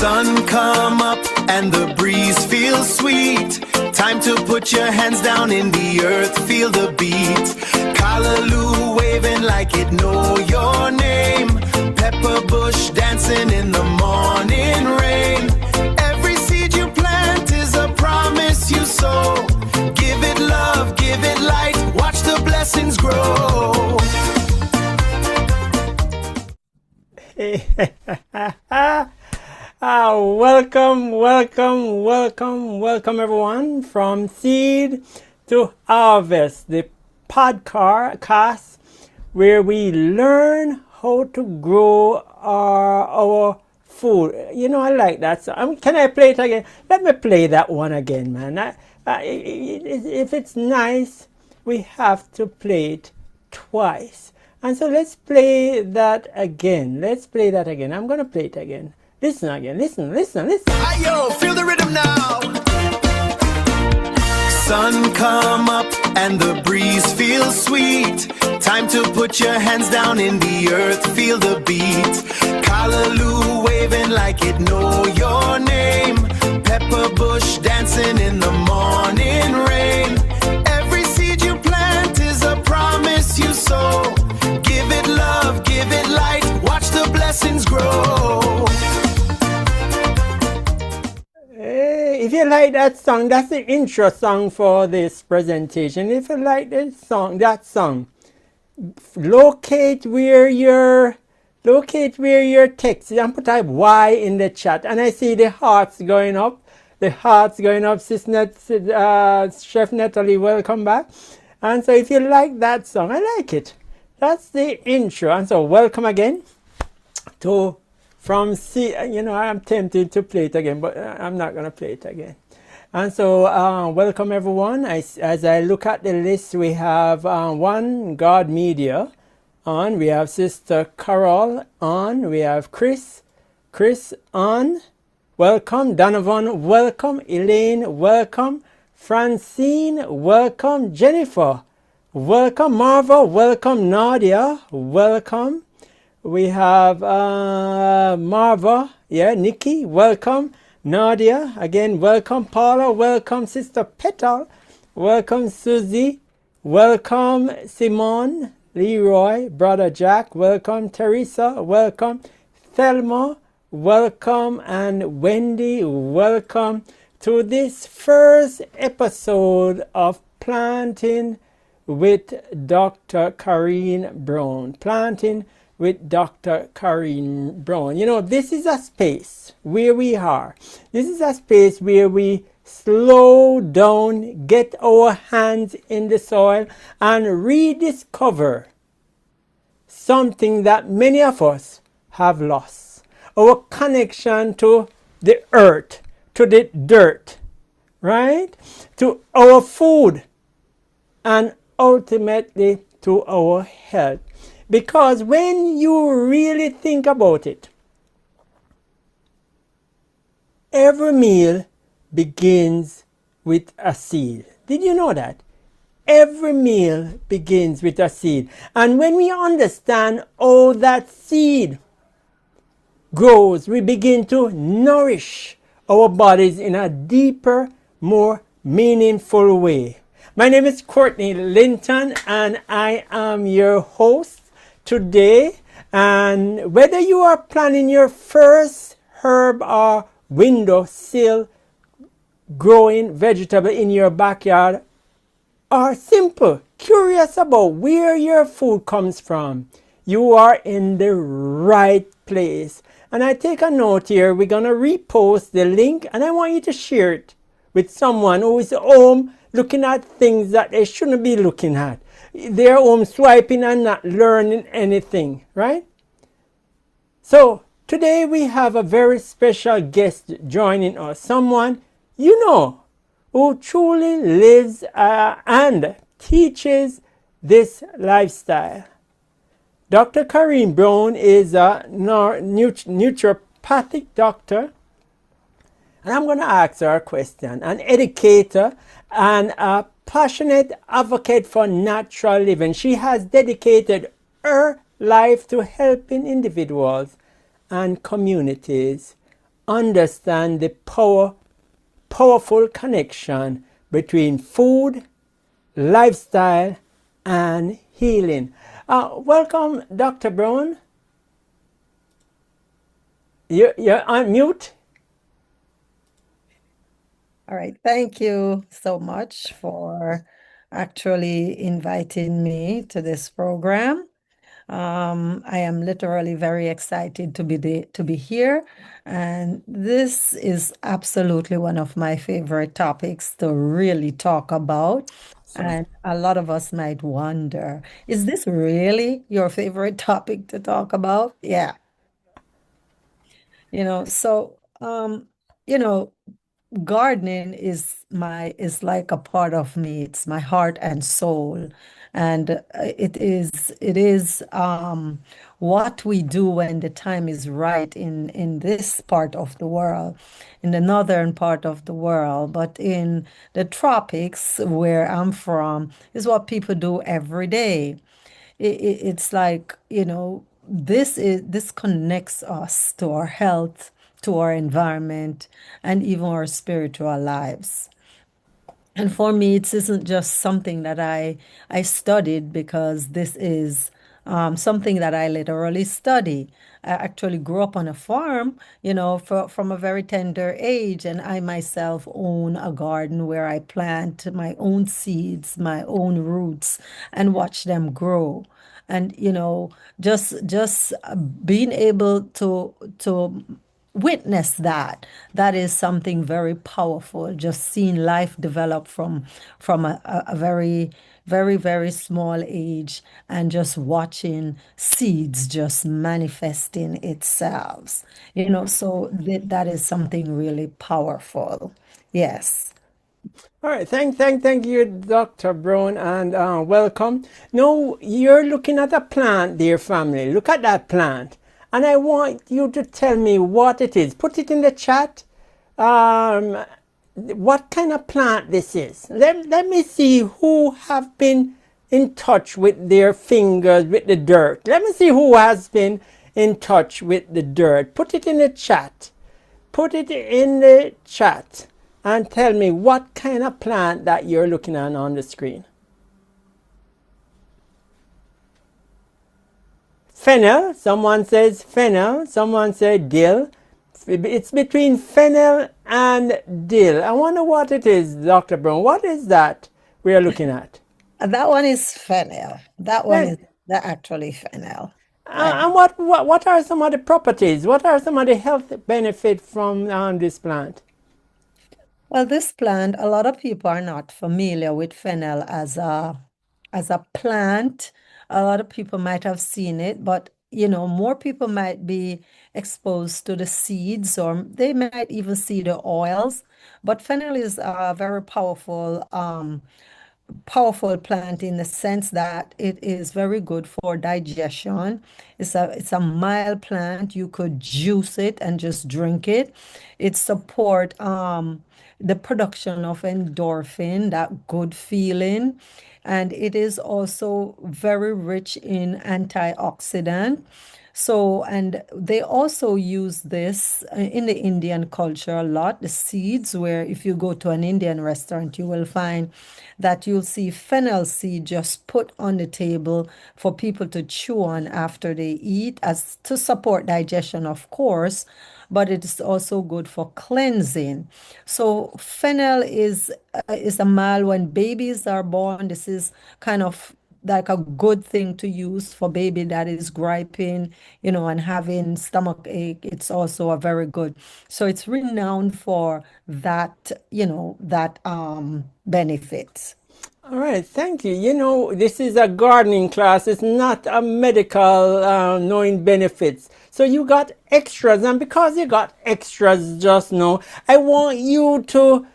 Sun come up and the breeze feels sweet. Time to put your hands down in the earth, feel the beat. Callaloo waving like it know your name. Pepper bush dancing in the morning rain. Every seed you plant is a promise you sow. Give it love, give it light, watch the blessings grow. Welcome everyone from Seed to Harvest, the podcast where we learn how to grow our food. You know, I like that. So, can I play it again? Let me play that one again, man. If it's nice, we have to play it twice. And so let's play that again. I'm going to play it again. Listen again. Listen. Ayo, feel the rhythm now. Sun come up and the breeze feels sweet. Time to put your hands down in the earth, feel the beat. Callaloo waving like it know your name. Pepper bush dancing in the morning rain. Every seed you plant is a promise you sow. Give it love, give it light, watch the blessings grow. Hey, if you like that song, that's the intro song for this presentation. If you like that song, locate where your text is and put a Y in the chat. And I see the hearts going up. Chef Natalie, welcome back. And so if you like that song, I like it. That's the intro. And so welcome again from C. You know, I'm tempted to play it again, but I'm not going to play it again. And so welcome everyone. As I look at the list, we have One God Media on. We have Sister Carol on. We have Chris on. Welcome. Donovan, welcome. Elaine, welcome. Francine, welcome. Jennifer, welcome. Marva, welcome. Nadia, welcome. We have Marva, Nikki, welcome. Nadia, again, welcome. Paula, welcome. Sister Petal, welcome. Susie, welcome. Simone, Leroy, Brother Jack, welcome. Teresa, welcome. Thelma, welcome. And Wendy, welcome to this first episode of Planting with Dr. Carine Brown. Planting with Dr. Carine Brown. You know, this is a space where we are. This is a space where we slow down, get our hands in the soil, and rediscover something that many of us have lost. Our connection to the earth, to the dirt, right? To our food, and ultimately to our health. Because when you really think about it, every meal begins with a seed. Did you know that? Every meal begins with a seed. And when we understand how that seed grows, we begin to nourish our bodies in a deeper, more meaningful way. My name is Courtney Linton, and I am your host today. And whether you are planting your first herb or windowsill growing vegetable in your backyard, or simple curious about where your food comes from, you are in the right place. And I take a note here. We're going to repost the link, and I want you to share it with someone who is home looking at things that they shouldn't be looking at. They're home swiping and not learning anything, right? So today we have a very special guest joining us. Someone you know who truly lives and teaches this lifestyle. Dr. Carine Brown is a naturopathic doctor, and I'm going to ask her a question. An educator and a passionate advocate for natural living. She has dedicated her life to helping individuals and communities understand the powerful connection between food, lifestyle, and healing. Welcome, Dr. Brown. You're on mute. All right. Thank you so much for actually inviting me to this program. I am literally very excited to be here, and this is absolutely one of my favorite topics to really talk about. Awesome. And a lot of us might wonder, is this really your favorite topic to talk about? Yeah, so you know, gardening is like a part of me. It's my heart and soul. And it is what we do when the time is right in this part of the world, in the northern part of the world. But in the tropics where I'm from, is what people do every day. It's like, this connects us to our health, to our environment, and even our spiritual lives. And for me, it isn't just something that I studied, because this is something that I literally study. I actually grew up on a farm, from a very tender age, and I myself own a garden where I plant my own seeds, my own roots, and watch them grow. And just being able to witness that is something very powerful, just seeing life develop from a very very small age, and just watching seeds just manifesting itself, so that is something really powerful. Yes. All right, thank you, Dr. Brown, and welcome. Now you're looking at a plant, dear family. Look at that plant, and I want you to tell me what it is. Put it in the chat. Um, what kind of plant this is? Let me see who have been in touch with their fingers with the dirt. Let me see who has been in touch with the dirt. Put it in the chat. Put it in the chat and tell me what kind of plant that you're looking at on the screen. Fennel, someone says fennel, someone said dill. It's between fennel and dill. I wonder what it is, Dr. Brown. What is that we are looking at? That one is fennel. That one Then, is actually fennel. and what are some of the properties? What are some of the health benefits from this plant? Well, this plant, a lot of people are not familiar with fennel as a plant. A lot of people might have seen it, but more people might be exposed to the seeds, or they might even see the oils. But fennel is a very powerful plant in the sense that it is very good for digestion. It's a mild plant. You could juice it and just drink it. It support the production of endorphin, that good feeling, and it is also very rich in antioxidant. So, and they also use this in the Indian culture a lot, the seeds, where if you go to an Indian restaurant, you will find that you'll see fennel seed just put on the table for people to chew on after they eat, as to support digestion, of course, but it is also good for cleansing. So fennel is a mild when babies are born. This is kind of like a good thing to use for baby that is griping, and having stomach ache. It's also a very good. So it's renowned for that benefits. All right, thank you. You know, this is a gardening class. It's not a medical knowing benefits. So you got extras, and because you got extras just now, I want you to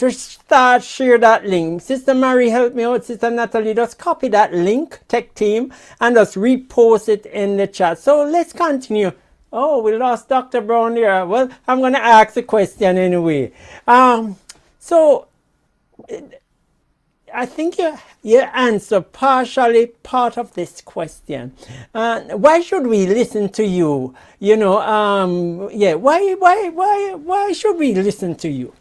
start share that link. Sister Mary, help me out. Sister Natalie, just copy that link, tech team, and just repost it in the chat. So let's continue. Oh, we lost Dr. Brown there. Well, I'm going to ask a question anyway. So I think you answer partially part of this question. Why should we listen to you? Yeah. Why should we listen to you?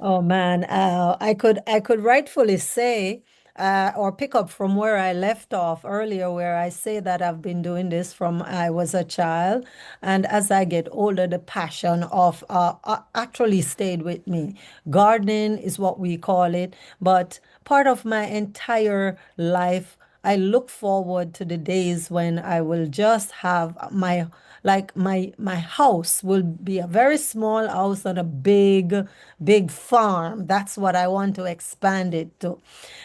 Oh man, I could rightfully say or pick up from where I left off earlier, where I say that I've been doing this from I was a child, and as I get older, the passion of actually stayed with me. Gardening is what we call it, but part of my entire life. I look forward to the days when I will just have my house will be a very small house on a big farm. That's what I want to expand it to.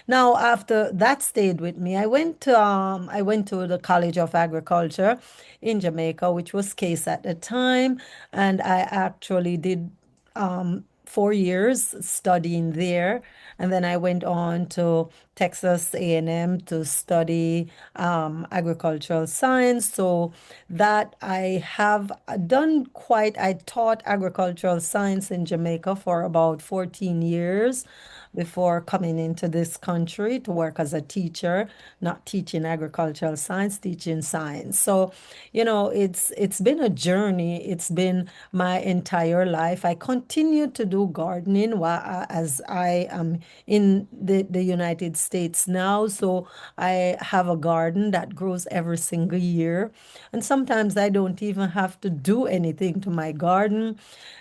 Now, after that stayed with me, I went to the College of Agriculture in Jamaica, which was Case at the time, and I actually did 4 years studying there, and then I went on to Texas A&M to study agricultural science. So that I have done quite. I taught agricultural science in Jamaica for about 14 years before coming into this country to work as a teacher, not teaching agricultural science, teaching science. So, it's been a journey. It's been my entire life. I continue to do gardening as I am in the United States now. So I have a garden that grows every single year. And sometimes I don't even have to do anything to my garden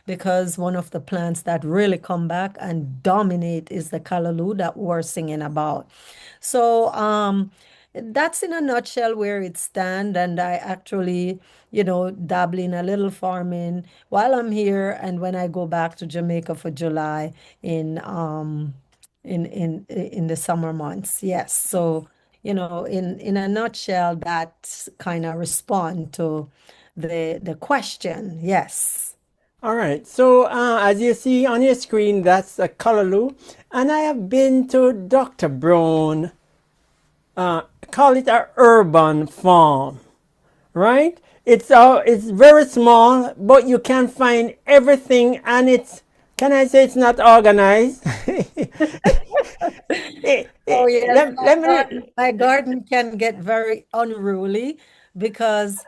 because one of the plants that really come back and dominate is the callaloo that we're singing about. So that's in a nutshell where it stands. And I actually, dabble in a little farming while I'm here, and when I go back to Jamaica for July in in the summer months. Yes. So, in a nutshell, that kind of respond to the question. Yes. All right. So as you see on your screen, that's a callaloo, and I have been to Dr. Brown. Call it a urban farm, right? It's very small, but you can find everything, and it's, can I say it's not organized? Oh yes, Let me. my garden can get very unruly because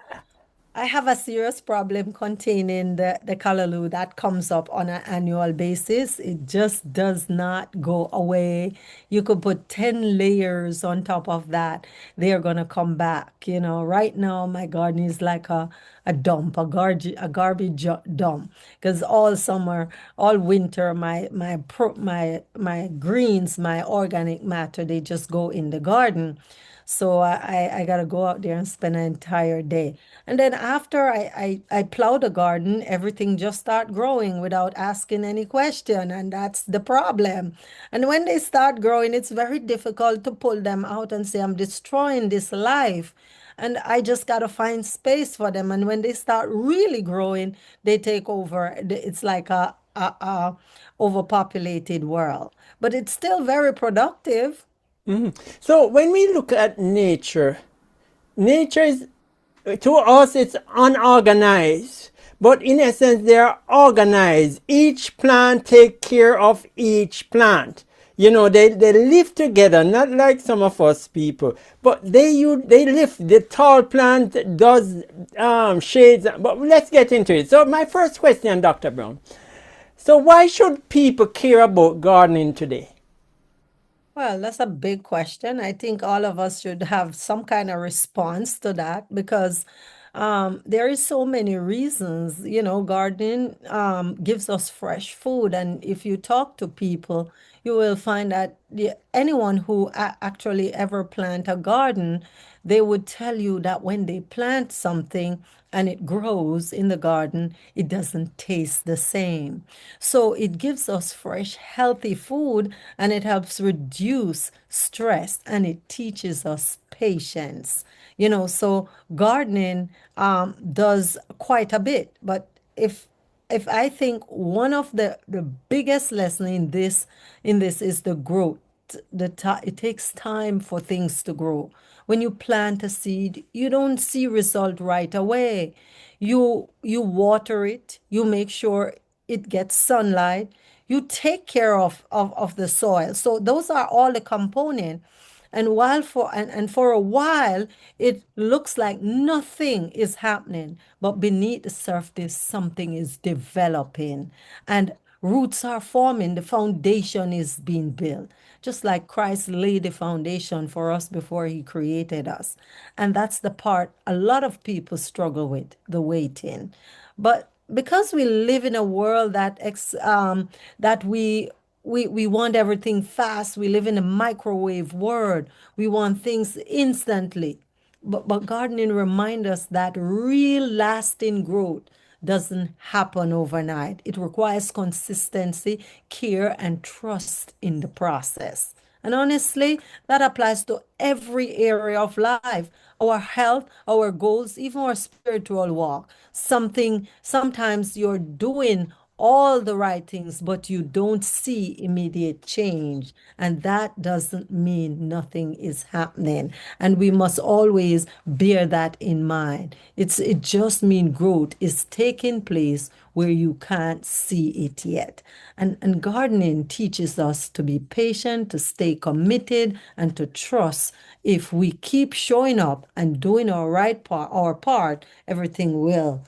I have a serious problem containing the callaloo that comes up on an annual basis. It just does not go away. You could put 10 layers on top of that. They are going to come back. Right now, my garden is like a dump, a garbage dump. Because all summer, all winter, my greens, my organic matter, they just go in the garden. So I got to go out there and spend an entire day. And then after I plow the garden, everything just start growing without asking any question. And that's the problem. And when they start growing, it's very difficult to pull them out and say, I'm destroying this life. And I just got to find space for them. And when they start really growing, they take over. It's like a overpopulated world. But it's still very productive. So when we look at nature, nature is, to us, it's unorganized, but in essence they are organized. Each plant take care of each plant. They live together, not like some of us people, but they live. The tall plant does shades, but let's get into it. So my first question, Dr. Brown, so why should people care about gardening today? Well, that's a big question. I think all of us should have some kind of response to that because there is so many reasons. Gardening gives us fresh food, and if you talk to people, you will find that anyone who actually ever plant a garden, they would tell you that when they plant something and it grows in the garden, it doesn't taste the same. So it gives us fresh, healthy food, and it helps reduce stress, and it teaches us patience. So gardening does quite a bit. But if I think one of the biggest lesson in this is the growth. It takes time for things to grow. When you plant a seed, you don't see result right away. You water it, you make sure it gets sunlight, you take care of the soil. So those are all the components. And for a while, it looks like nothing is happening, but beneath the surface, something is developing, and roots are forming. The foundation is being built, just like Christ laid the foundation for us before he created us. And that's the part a lot of people struggle with, the waiting. But because we live in a world that we want everything fast. We live in a microwave world. We want things instantly. But gardening reminds us that real lasting growth doesn't happen overnight. It requires consistency, care, and trust in the process. And honestly, that applies to every area of life, our health, our goals, even our spiritual walk. Sometimes you're doing all the right things, but you don't see immediate change. And that doesn't mean nothing is happening. And we must always bear that in mind. It just means growth is taking place where you can't see it yet. And gardening teaches us to be patient, to stay committed, and to trust. If we keep showing up and doing our part, everything will,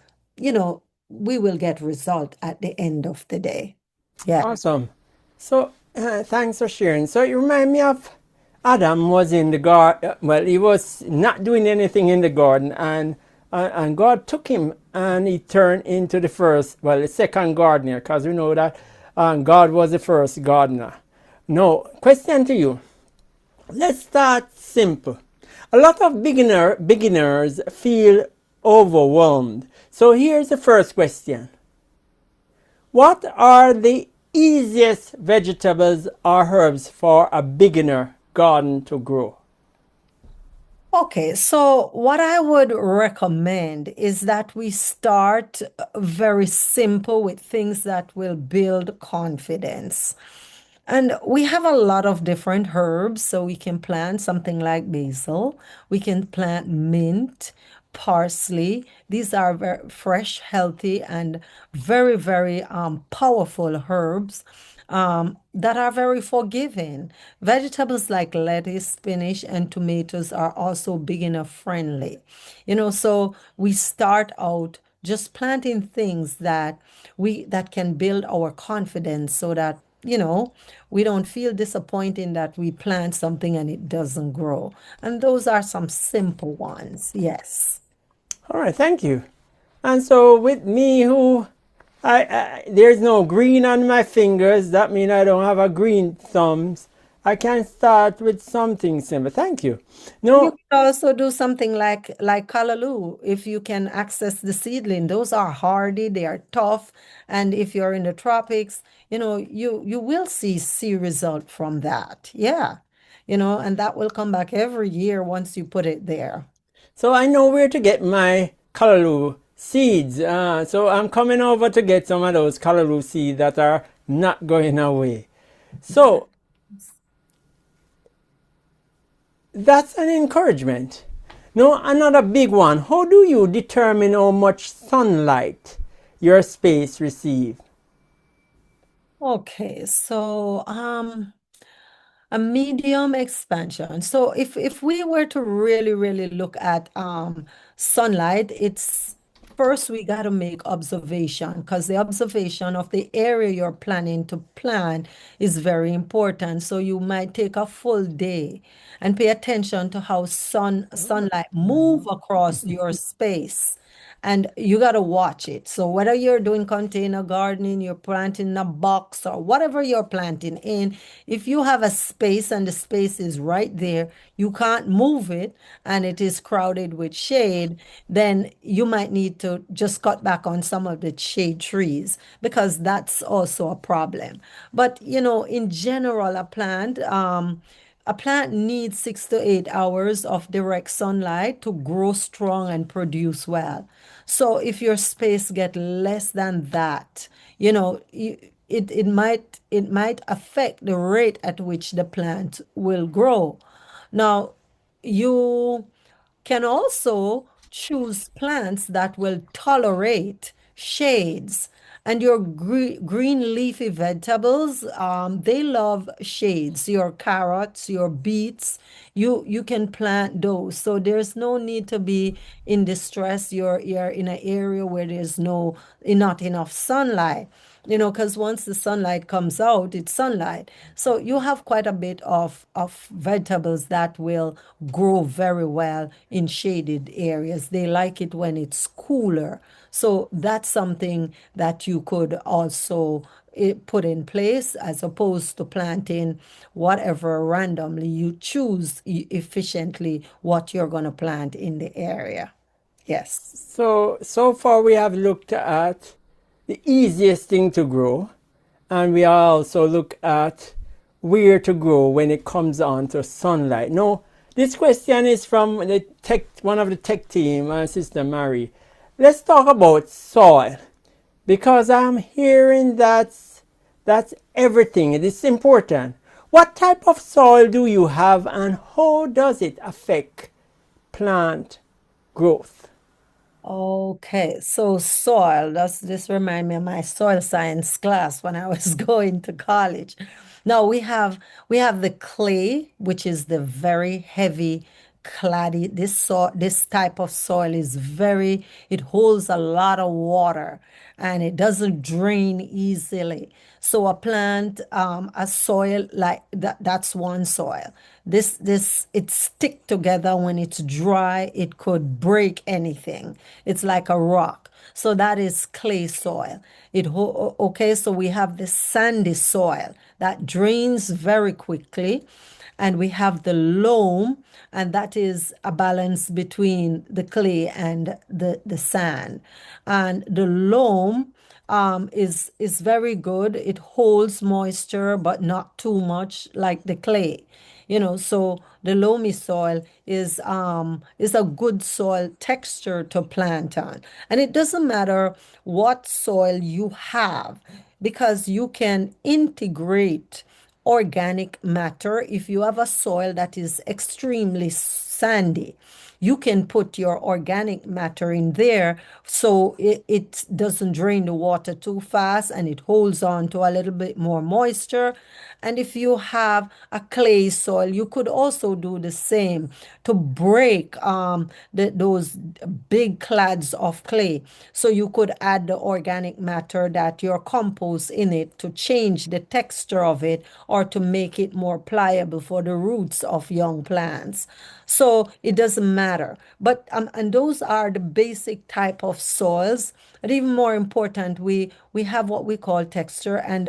we will get result at the end of the day. Yeah. Awesome. So, thanks for sharing. So, you remind me of Adam was in the garden. Well, he was not doing anything in the garden, and God took him and he turned into the second gardener, because we know that God was the first gardener. No, question to you. Let's start simple. A lot of beginners feel overwhelmed. So here's the first question. What are the easiest vegetables or herbs for a beginner garden to grow? Okay, so what I would recommend is that we start very simple with things that will build confidence. And we have a lot of different herbs, so we can plant something like basil, we can plant mint, parsley. These are very fresh, healthy, and very, very powerful herbs that are very forgiving. Vegetables like lettuce, spinach, and tomatoes are also beginner friendly. So we start out just planting things that can build our confidence so that we don't feel disappointing that we plant something and it doesn't grow. And those are some simple ones. Yes. All right, thank you. And so with me, who there's no green on my fingers, that means I don't have a green thumbs. I can start with something simple. Thank you. And you No, can also do something like callaloo if you can access the seedling. Those are hardy, they are tough, and if you're in the tropics, you will see result from that. Yeah. And that will come back every year once you put it there. so I know where to get my callaloo seeds. So I'm coming over to get some of those callaloo seeds that are not going away. So that's an encouragement. Now, another big one. How do you determine how much sunlight your space receives? Okay, so a medium expansion. So if we were to really, really look at sunlight, it's first we got to make observation, because the observation of the area you're planning to plant is very important. So you might take a full day and pay attention to how sunlight move across your space. And you got to watch it. So whether you're doing container gardening, you're planting in a box, or whatever you're planting in, if you have a space and the space is right there, you can't move it, and it is crowded with shade, then you might need to just cut back on some of the shade trees, because that's also a problem. But in general, a plant needs 6 to 8 hours of direct sunlight to grow strong and produce well. So if your space get less than that, it might affect the rate at which the plant will grow. Now, you can also choose plants that will tolerate shades. And your green leafy vegetables, they love shades. Your carrots, your beets, you can plant those. So there's no need to be in distress. You're in an area where there's not enough sunlight. Because once the sunlight comes out, it's sunlight. So you have quite a bit of vegetables that will grow very well in shaded areas. They like it when it's cooler. So that's something that you could also put in place as opposed to planting whatever randomly. You choose efficiently what you're going to plant in the area. Yes. So far we have looked at the easiest thing to grow, and we also look at where to grow when it comes on to sunlight. No, this question is from one of the tech team, Sister Mary. Let's talk about soil, because I'm hearing that's everything. It is important. What type of soil do you have, and how does it affect plant growth? Okay, so soil, does this remind me of my soil science class when I was going to college. Now we have the clay, which is the very heavy claddy. This type of soil is it holds a lot of water and it doesn't drain easily. So a plant, a soil like that's one soil. It stick together when it's dry, it could break anything. It's like a rock. So that is clay soil. Okay, so we have the sandy soil that drains very quickly, and we have the loam, and that is a balance between the clay and the sand. And the loam is very good. It holds moisture, but not too much like the clay. So the loamy soil is a good soil texture to plant on. And it doesn't matter what soil you have, because you can integrate organic matter. If you have a soil that is extremely sandy, you can put your organic matter in there so it doesn't drain the water too fast and it holds on to a little bit more moisture. And if you have a clay soil, you could also do the same to break those big clads of clay. So you could add the organic matter, that your compost in it, to change the texture of it or to make it more pliable for the roots of young plants. So it doesn't matter. But and those are the basic type of soils. And even more important, we have what we call texture, and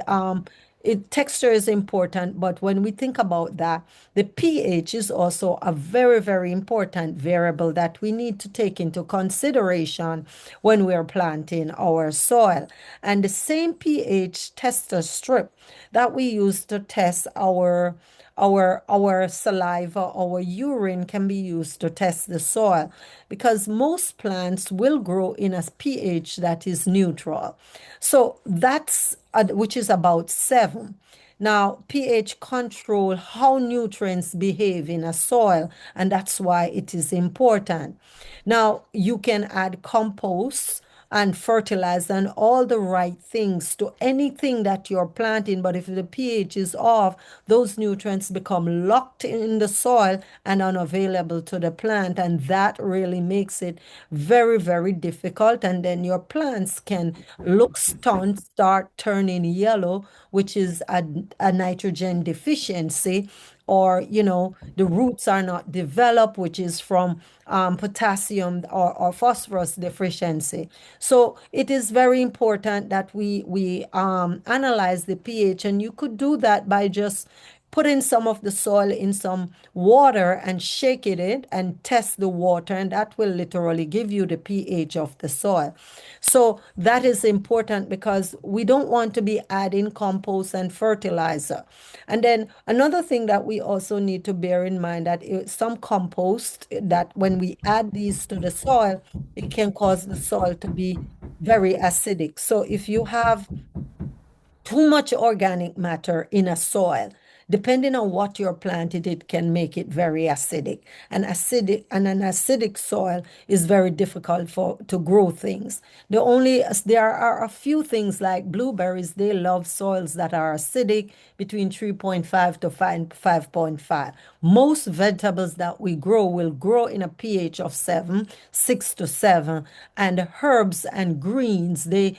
texture is important, but when we think about that, the pH is also a very, very important variable that we need to take into consideration when we're planting our soil. And the same pH tester strip that we use to test our saliva, our urine, can be used to test the soil, because most plants will grow in a pH that is neutral. So that's which is about 7. Now, pH control how nutrients behave in a soil, and that's why it is important. Now, you can add compost and fertilizer and all the right things to anything that you're planting. But if the pH is off, those nutrients become locked in the soil and unavailable to the plant. And that really makes it very, very difficult. And then your plants can look stunned, start turning yellow, which is a nitrogen deficiency, or the roots are not developed, which is from potassium or phosphorus deficiency. So it is very important that we analyze the pH, and you could do that by just putting some of the soil in some water and shaking it and test the water, and that will literally give you the pH of the soil. So that is important, because we don't want to be adding compost and fertilizer. And then another thing that we also need to bear in mind, that some compost, that when we add these to the soil, it can cause the soil to be very acidic. So if you have too much organic matter in a soil, depending on what you're planted, it can make it very acidic. An acidic soil is very difficult to grow things. There are a few things like blueberries, they love soils that are acidic between 3.5 to 5.5. Most vegetables that we grow will grow in a pH of 7, 6 to 7, and herbs and greens, they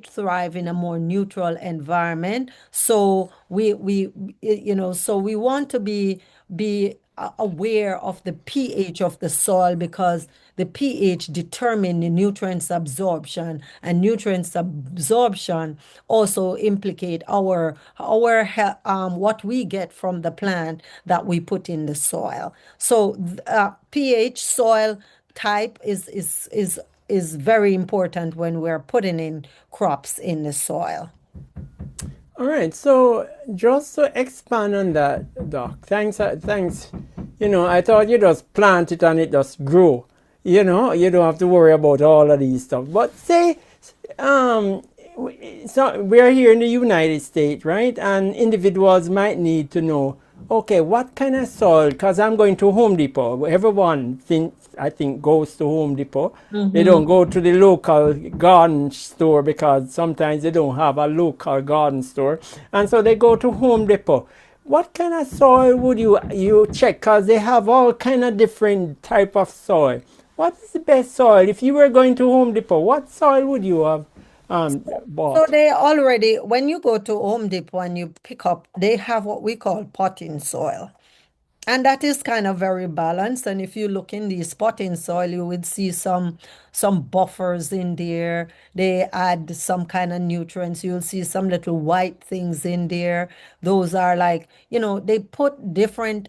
thrive in a more neutral environment. So we want to be aware of the pH of the soil, because the pH determine the nutrients absorption, and nutrients absorption also implicate what we get from the plant that we put in the soil. So pH, soil type is very important when we're putting in crops in the soil. All right, so just to expand on that, Doc, thanks. I thought you just plant it and it just grow. You don't have to worry about all of these stuff. But say, so we're here in the United States, right? And individuals might need to know, okay, what kind of soil? Because I'm going to Home Depot. Everyone I think goes to Home Depot. They don't go to the local garden store because sometimes they don't have a local garden store, and so they go to Home Depot. What kind of soil would you check? Because they have all kind of different type of soil. What is the best soil? If you were going to Home Depot, what soil would you have bought? So when you go to Home Depot and you pick up, they have what we call potting soil. And that is kind of very balanced. And if you look in the potting soil, you would see some buffers in there. They add some kind of nutrients. You'll see some little white things in there. Those are like, they put different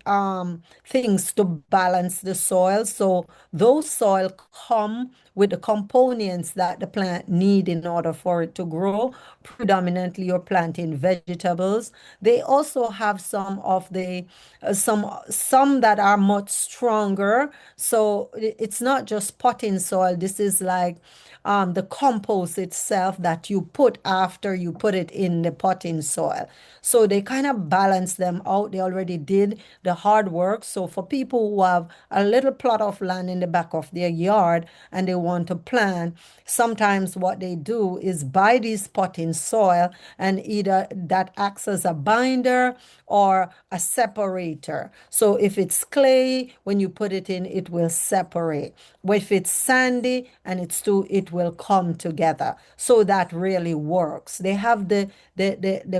things to balance the soil. So those soil come with the components that the plant need in order for it to grow. Predominantly, you're planting vegetables. They also have some of the some that are much stronger. So it's not just potting soil. This is like the compost itself that you put after you put it in the potting soil. So they kind of balance them out. They already did the hard work. So for people who have a little plot of land in the back of their yard and they want to plant, sometimes what they do is buy this potting soil, and either that acts as a binder or a separator. So if it's clay, when you put it in, it will separate. But if it's sandy and it will come together. So that really works. They have the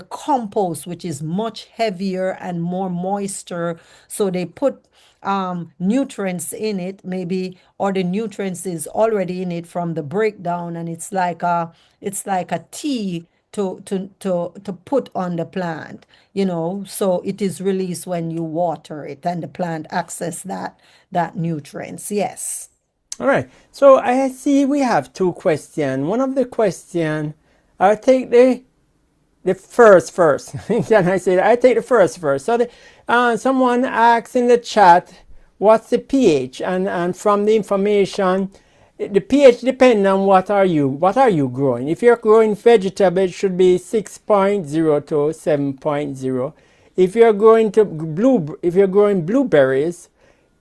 compost, which is much heavier and more moisture. So they put nutrients in it, maybe, or the nutrients is already in it from the breakdown, and it's like a tea to put on the plant, so it is released when you water it, and the plant access that nutrients. Yes. All right. So I see we have two questions. One of the question, I'll take the first. Can I say that? I take the first. So someone asks in the chat, what's the pH? And from the information, the pH depends on what are you growing. If you're growing vegetable, it should be 6.0 to 7.0. If you're growing blueberries,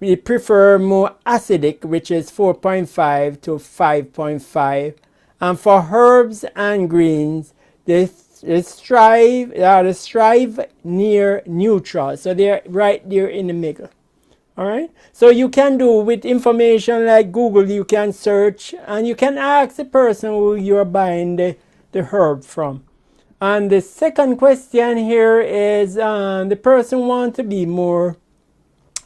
we prefer more acidic, which is 4.5 to 5.5. And for herbs and greens, they strive near neutral. So they're right there in the middle. All right. So you can do with information like Google, you can search and you can ask the person who you're buying the herb from. And the second question here is the person wants to be more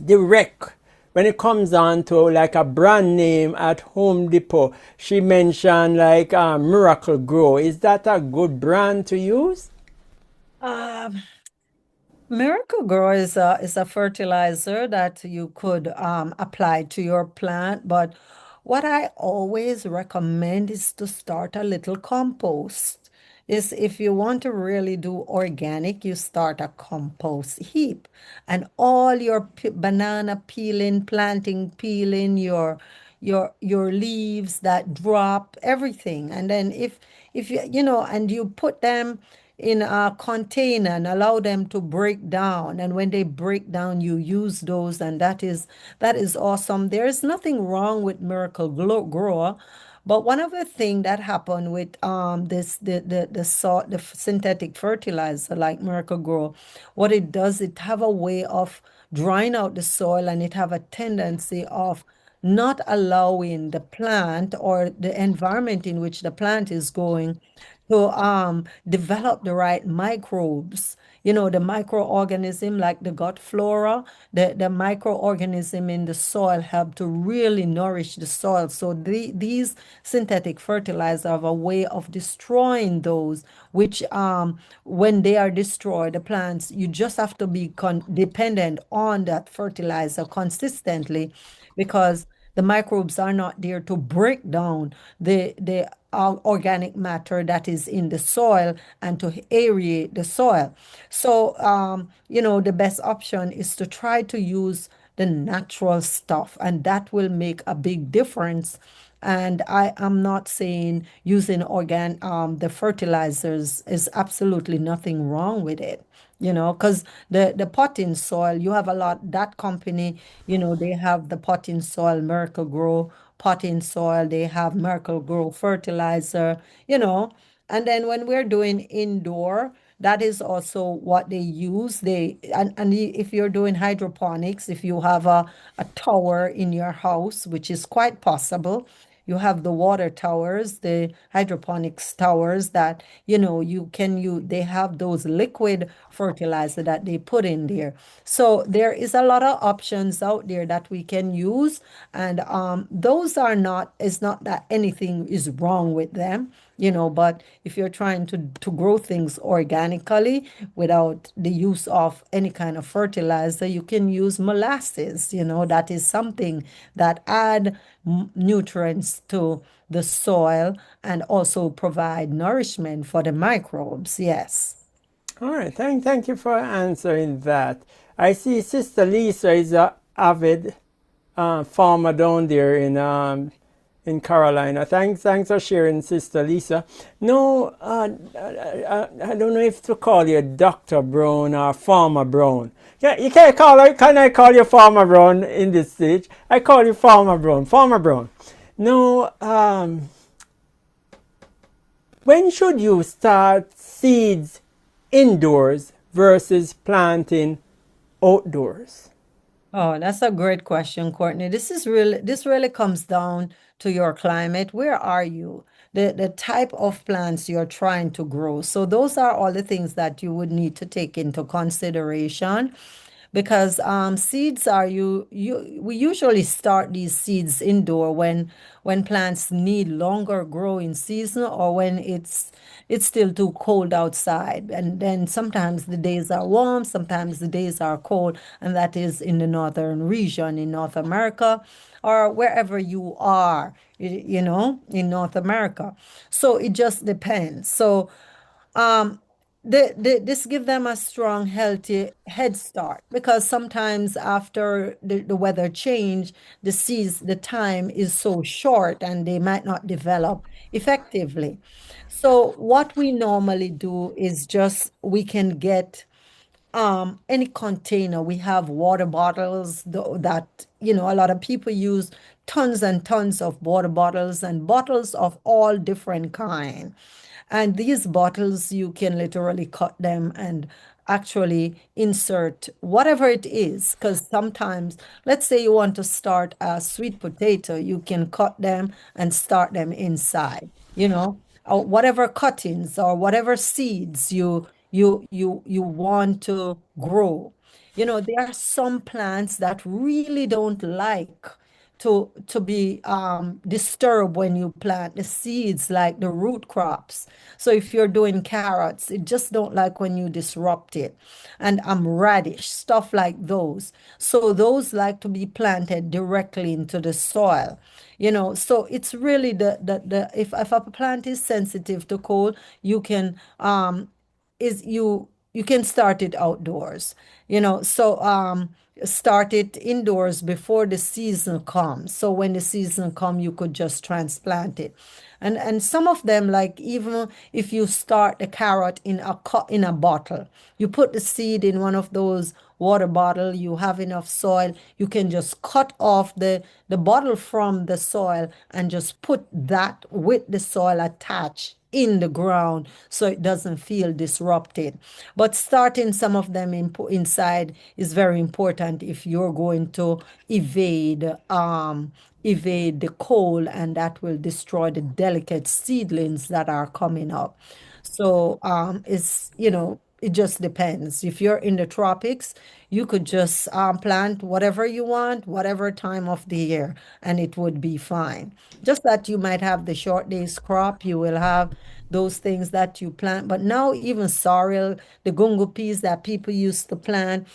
direct when it comes on to like a brand name at Home Depot. She mentioned like Miracle Grow. Is that a good brand to use? Miracle Grow is a fertilizer that you could apply to your plant, but what I always recommend is to start a little compost. Is if you want to really do organic, you start a compost heap, and all your banana peeling, planting peeling, your leaves that drop, everything, and then if and you put them in a container and allow them to break down. And when they break down, you use those, and that is awesome. There is nothing wrong with Miracle Grower. But one of the things that happened with this the salt synthetic fertilizer like Miracle Grow, what it does, it have a way of drying out the soil, and it have a tendency of not allowing the plant or the environment in which the plant is going to develop the right microbes. The microorganism like the gut flora, the microorganism in the soil help to really nourish the soil. So these synthetic fertilizers have a way of destroying those, which when they are destroyed, the plants, you just have to be dependent on that fertilizer consistently, because the microbes are not there to break down the organic matter that is in the soil and to aerate the soil. So, the best option is to try to use the natural stuff, and that will make a big difference. And I am not saying using the fertilizers is absolutely nothing wrong with it, because the potting soil, you have a lot, that company, they have the potting soil, Miracle Grow potting soil, they have Miracle Grow fertilizer, you know. And then when we're doing indoor, that is also what they use. And if you're doing hydroponics, if you have a tower in your house, which is quite possible, you have the water towers, the hydroponics towers that, they have those liquid fertilizer that they put in there. So there is a lot of options out there that we can use. And those it's not that anything is wrong with them, but if you're trying to grow things organically without the use of any kind of fertilizer, you can use molasses. That is something that add nutrients to the soil and also provide nourishment for the microbes. Yes. All right, thank you for answering that. I see Sister Lisa is a avid farmer down there in Carolina. Thanks for sharing, Sister Lisa. No, I don't know if to call you Dr. Brown or Farmer Brown. Yeah, you can't call her. Can I call you Farmer Brown in this stage? I call you Farmer Brown. Farmer Brown. No, when should you start seeds indoors versus planting outdoors? Oh, that's a great question, Courtney. This really comes down to your climate. Where are you? The type of plants you're trying to grow. So those are all the things that you would need to take into consideration, because seeds are we usually start these seeds indoor when plants need longer growing season, or when it's still too cold outside. And then sometimes the days are warm, sometimes the days are cold, and that is in the northern region in North America, or wherever you are, in North America. So it just depends. So um this give them a strong healthy head start, because sometimes after the weather change, the time is so short and they might not develop effectively. So what we normally do is just we can get any container. We have water bottles that a lot of people use, tons and tons of water bottles, and bottles of all different kind. And these bottles, you can literally cut them and actually insert whatever it is. Because sometimes, let's say you want to start a sweet potato, you can cut them and start them inside, or whatever cuttings or whatever seeds you want to grow. There are some plants that really don't like to be disturbed when you plant the seeds, like the root crops. So if you're doing carrots, it just don't like when you disrupt it. And radish, stuff like those. So those like to be planted directly into the soil. So it's really if a plant is sensitive to cold, you can is you can start it outdoors. So start it indoors before the season comes. So when the season comes, you could just transplant it. And some of them, like even if you start the carrot in a in a bottle, you put the seed in one of those water bottle, you have enough soil, you can just cut off the bottle from the soil and just put that with the soil attached in the ground so it doesn't feel disrupted. But starting some of them inside is very important if you're going to evade evade the cold, and that will destroy the delicate seedlings that are coming up. So it's, it just depends. If you're in the tropics, you could just plant whatever you want, whatever time of the year, and it would be fine. Just that you might have the short days crop, you will have those things that you plant. But now even sorrel, the gungo peas that people used to plant,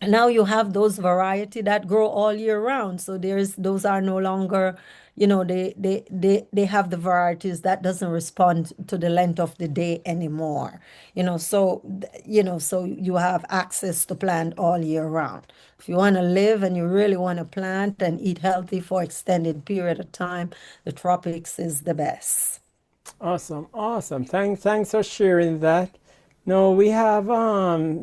and now you have those variety that grow all year round. So there's those are no longer, they have the varieties that doesn't respond to the length of the day anymore. So you have access to plant all year round. If you want to live and you really want to plant and eat healthy for extended period of time, the tropics is the best. Awesome, awesome. Thanks for sharing that. Now we have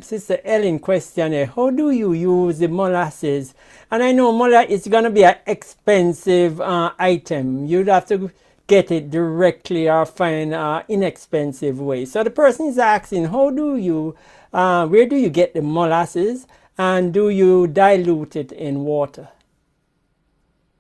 Sister Ellen question here. How do you use the molasses? And I know molasses is gonna be an expensive item. You'd have to get it directly or find inexpensive way. So the person is asking, where do you get the molasses, and do you dilute it in water?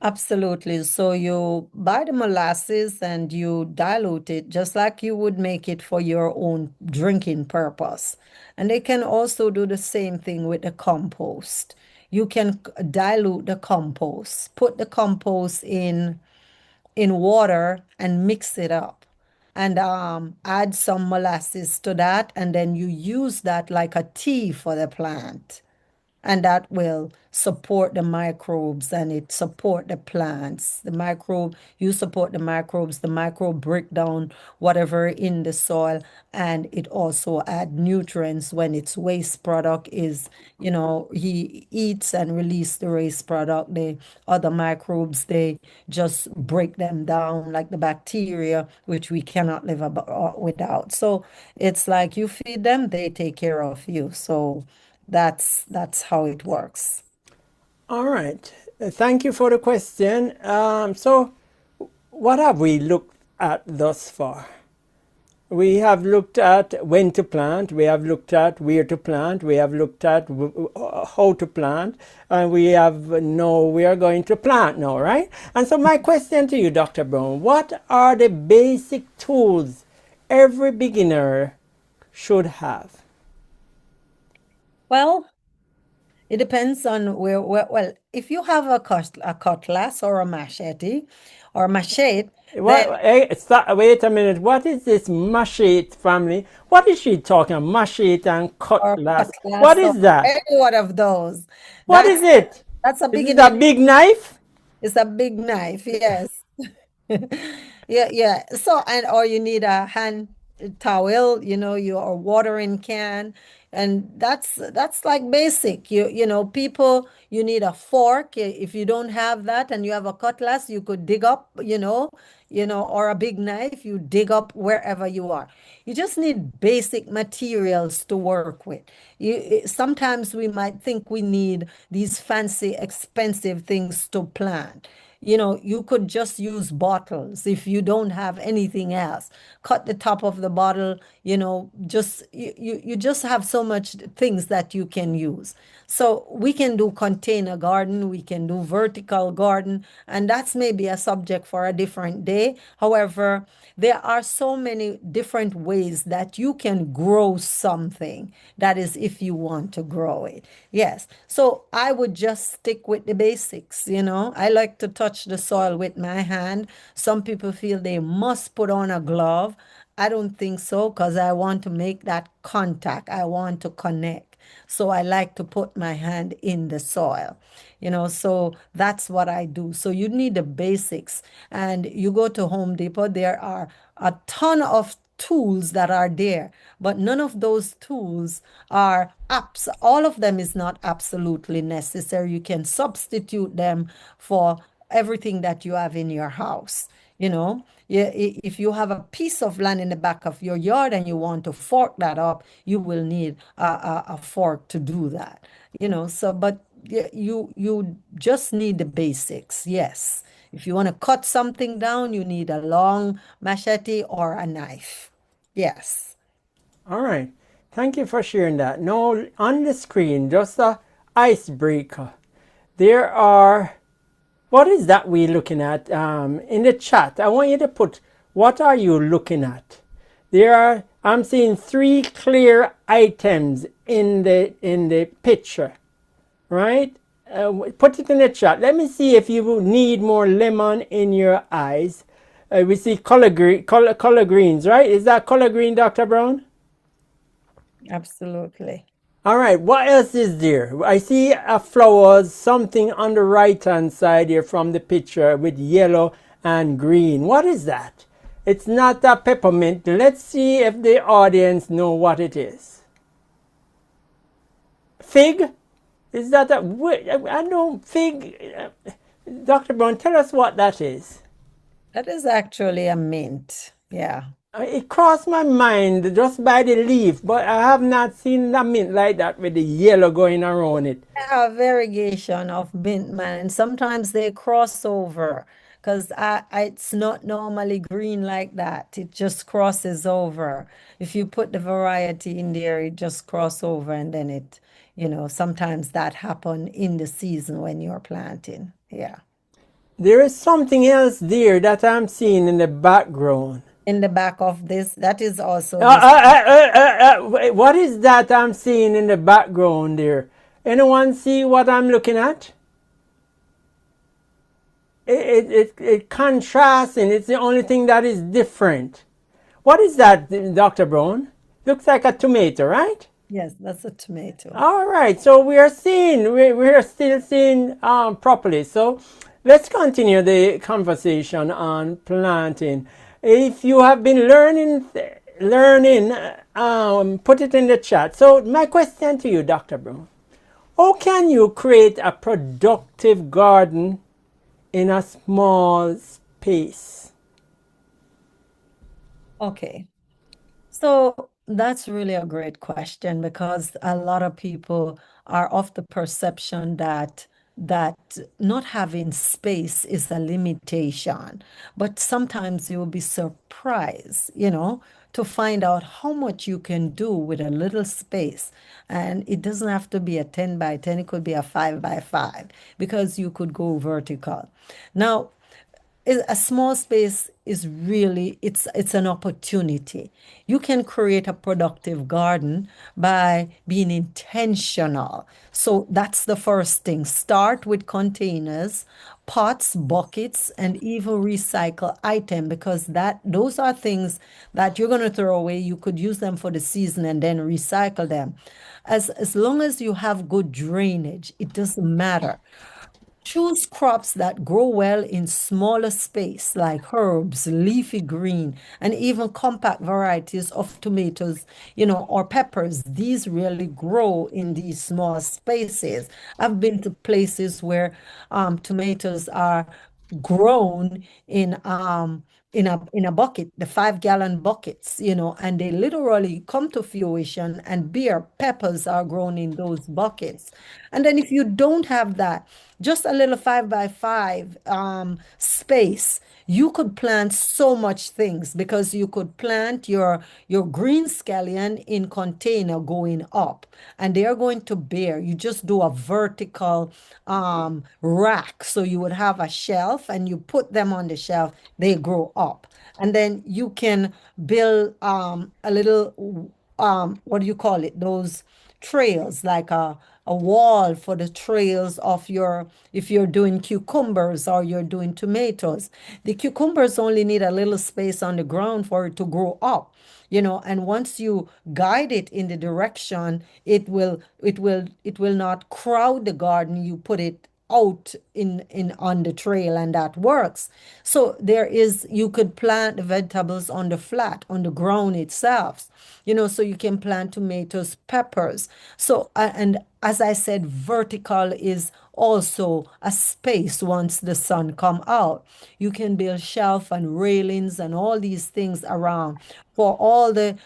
Absolutely. So you buy the molasses and you dilute it just like you would make it for your own drinking purpose. And they can also do the same thing with the compost. You can dilute the compost, put the compost in water and mix it up, and add some molasses to that, and then you use that like a tea for the plant, and that will support the microbes and it support the plants. The microbe, you support the microbes, the microbe break down whatever in the soil, and it also add nutrients when its waste product is, he eats and release the waste product. The other microbes, they just break them down like the bacteria, which we cannot live without. So it's like you feed them, they take care of you. So that's how it works. All right. Thank you for the question. So what have we looked at thus far? We have looked at when to plant, we have looked at where to plant, we have looked at how to plant, and we are going to plant now, right? And so my question to you, Dr. Brown, what are the basic tools every beginner should have? Well, it depends on well, if you have a cutlass or a machete or machete, then Wait a minute. What is this machete family? What is she talking about? Machete and or cutlass. What cutlass or is that? any one of those. What is That's it? that's a Is it a beginner. big knife? It's a big knife, yes. Yeah, yeah. So, and or you need a hand towel, your watering can, and that's like basic. People, you need a fork. If you don't have that and you have a cutlass, you could dig up, or a big knife, you dig up wherever you are. You just need basic materials to work with. Sometimes we might think we need these fancy, expensive things to plant. You could just use bottles if you don't have anything else. Cut the top of the bottle, just you just have so much things that you can use. So we can do container garden, we can do vertical garden, and that's maybe a subject for a different day. However, there are so many different ways that you can grow something. That is, if you want to grow it. Yes. So I would just stick with the basics. I like to touch the soil with my hand. Some people feel they must put on a glove. I don't think so, because I want to make that contact. I want to connect. So I like to put my hand in the soil. So that's what I do. So you need the basics. And you go to Home Depot, there are a ton of tools that are there, but none of those tools are apps. All of them is not absolutely necessary. You can substitute them for everything that you have in your house. You know, yeah, if you have a piece of land in the back of your yard and you want to fork that up, you will need a fork to do that. So but you just need the basics. Yes. If you want to cut something down, you need a long machete or a knife. Yes. All right. Thank you for sharing that. Now, on the screen, just a icebreaker. There are, what is that we're looking at in the chat? I want you to put, what are you looking at? I'm seeing three clear items in the picture, right? Put it in the chat. Let me see if you need more lemon in your eyes. We see color greens, right? Is that color green, Dr. Brown? Absolutely. All right, what else is there? I see a flowers, something on the right hand side here from the picture with yellow and green. What is that? It's not a peppermint. Let's see if the audience know what it is. Fig? Is that a, I know fig. Dr. Brown, tell us what that is. That is actually a mint. Yeah. It crossed my mind just by the leaf, but I have not seen a mint like that with the yellow going around it. A variegation of mint man, and sometimes they cross over because it's not normally green like that. It just crosses over. If you put the variety in there, it just cross over, and then sometimes that happen in the season when you're planting. Yeah. There is something else there that I'm seeing in the background. In the back of this, that is also Uh, this. uh, what is that I'm seeing in the background there? Anyone see what I'm looking at? It contrasts and it's the only thing that is different. What is that, Dr. Brown? Looks like a tomato, right? Yes, that's a tomato. All right, so we are still seeing properly. So let's continue the conversation on planting. If you have been learning, put it in the chat. So my question to you, Dr. Brown, how can you create a productive garden in a small space? Okay. So that's really a great question because a lot of people are of the perception that not having space is a limitation. But sometimes you'll be surprised, to find out how much you can do with a little space. And it doesn't have to be a 10 by 10, it could be a 5 by 5 because you could go vertical. Now, a small space is really it's an opportunity. You can create a productive garden by being intentional. So that's the first thing. Start with containers, pots, buckets, and even recycle item because those are things that you're going to throw away. You could use them for the season and then recycle them. As long as you have good drainage, it doesn't matter. Choose crops that grow well in smaller space, like herbs, leafy green, and even compact varieties of tomatoes, or peppers. These really grow in these small spaces. I've been to places where tomatoes are grown in a bucket, the 5 gallon buckets, and they literally come to fruition and beer peppers are grown in those buckets. And then if you don't have that, just a little 5 by 5 space, you could plant so much things because you could plant your green scallion in container going up and they are going to bear. You just do a vertical rack. So you would have a shelf and you put them on the shelf, they grow up. And then you can build a little what do you call it? Those trails, like a wall for the trails of if you're doing cucumbers or you're doing tomatoes. The cucumbers only need a little space on the ground for it to grow up, and once you guide it in the direction, it will not crowd the garden. You put it out in on the trail and that works. So you could plant the vegetables on the flat on the ground itself, so you can plant tomatoes, peppers. So and as I said, vertical is also a space once the sun come out. You can build shelf and railings and all these things around for all the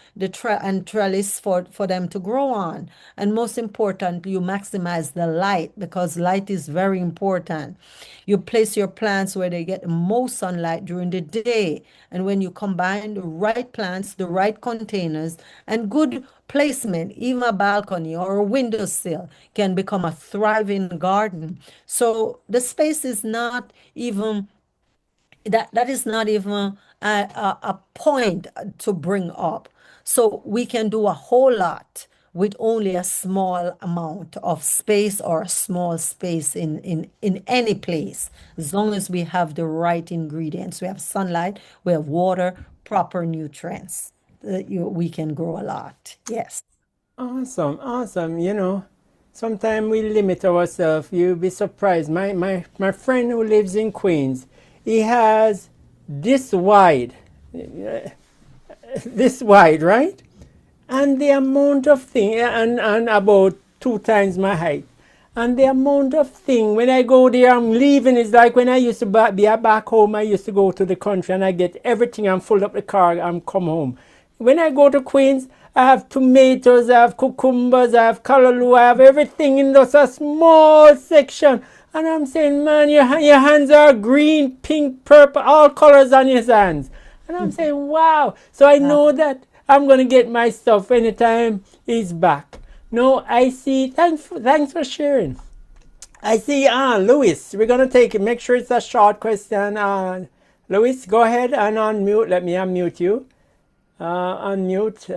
trellis for them to grow on. And most importantly, you maximize the light because light is very important. You place your plants where they get the most sunlight during the day. And when you combine the right plants, the right containers, and good placement, even a balcony or a windowsill can become a thriving garden. So the space is not even that is not even a point to bring up. So we can do a whole lot with only a small amount of space or a small space in any place, as long as we have the right ingredients. We have sunlight, we have water, proper nutrients. We can grow a lot. Yes. Awesome, awesome. Sometimes we limit ourselves. You'll be surprised. My friend who lives in Queens, he has this wide, this wide, right? And the amount of thing, and about 2 times my height. And the amount of thing, when I go there, I'm leaving. It's like when I used to be back home, I used to go to the country and I get everything and full up the car and come home. When I go to Queens, I have tomatoes, I have cucumbers, I have callaloo, I have everything in just a small section. And I'm saying, man, your hands are green, pink, purple, all colors on your hands. And I'm saying, wow. So I know that I'm going to get my stuff anytime he's back. No, I see. Thanks for sharing. I see, Louis, we're going to take it. Make sure it's a short question. Louis, go ahead and unmute. Let me unmute you. Unmute.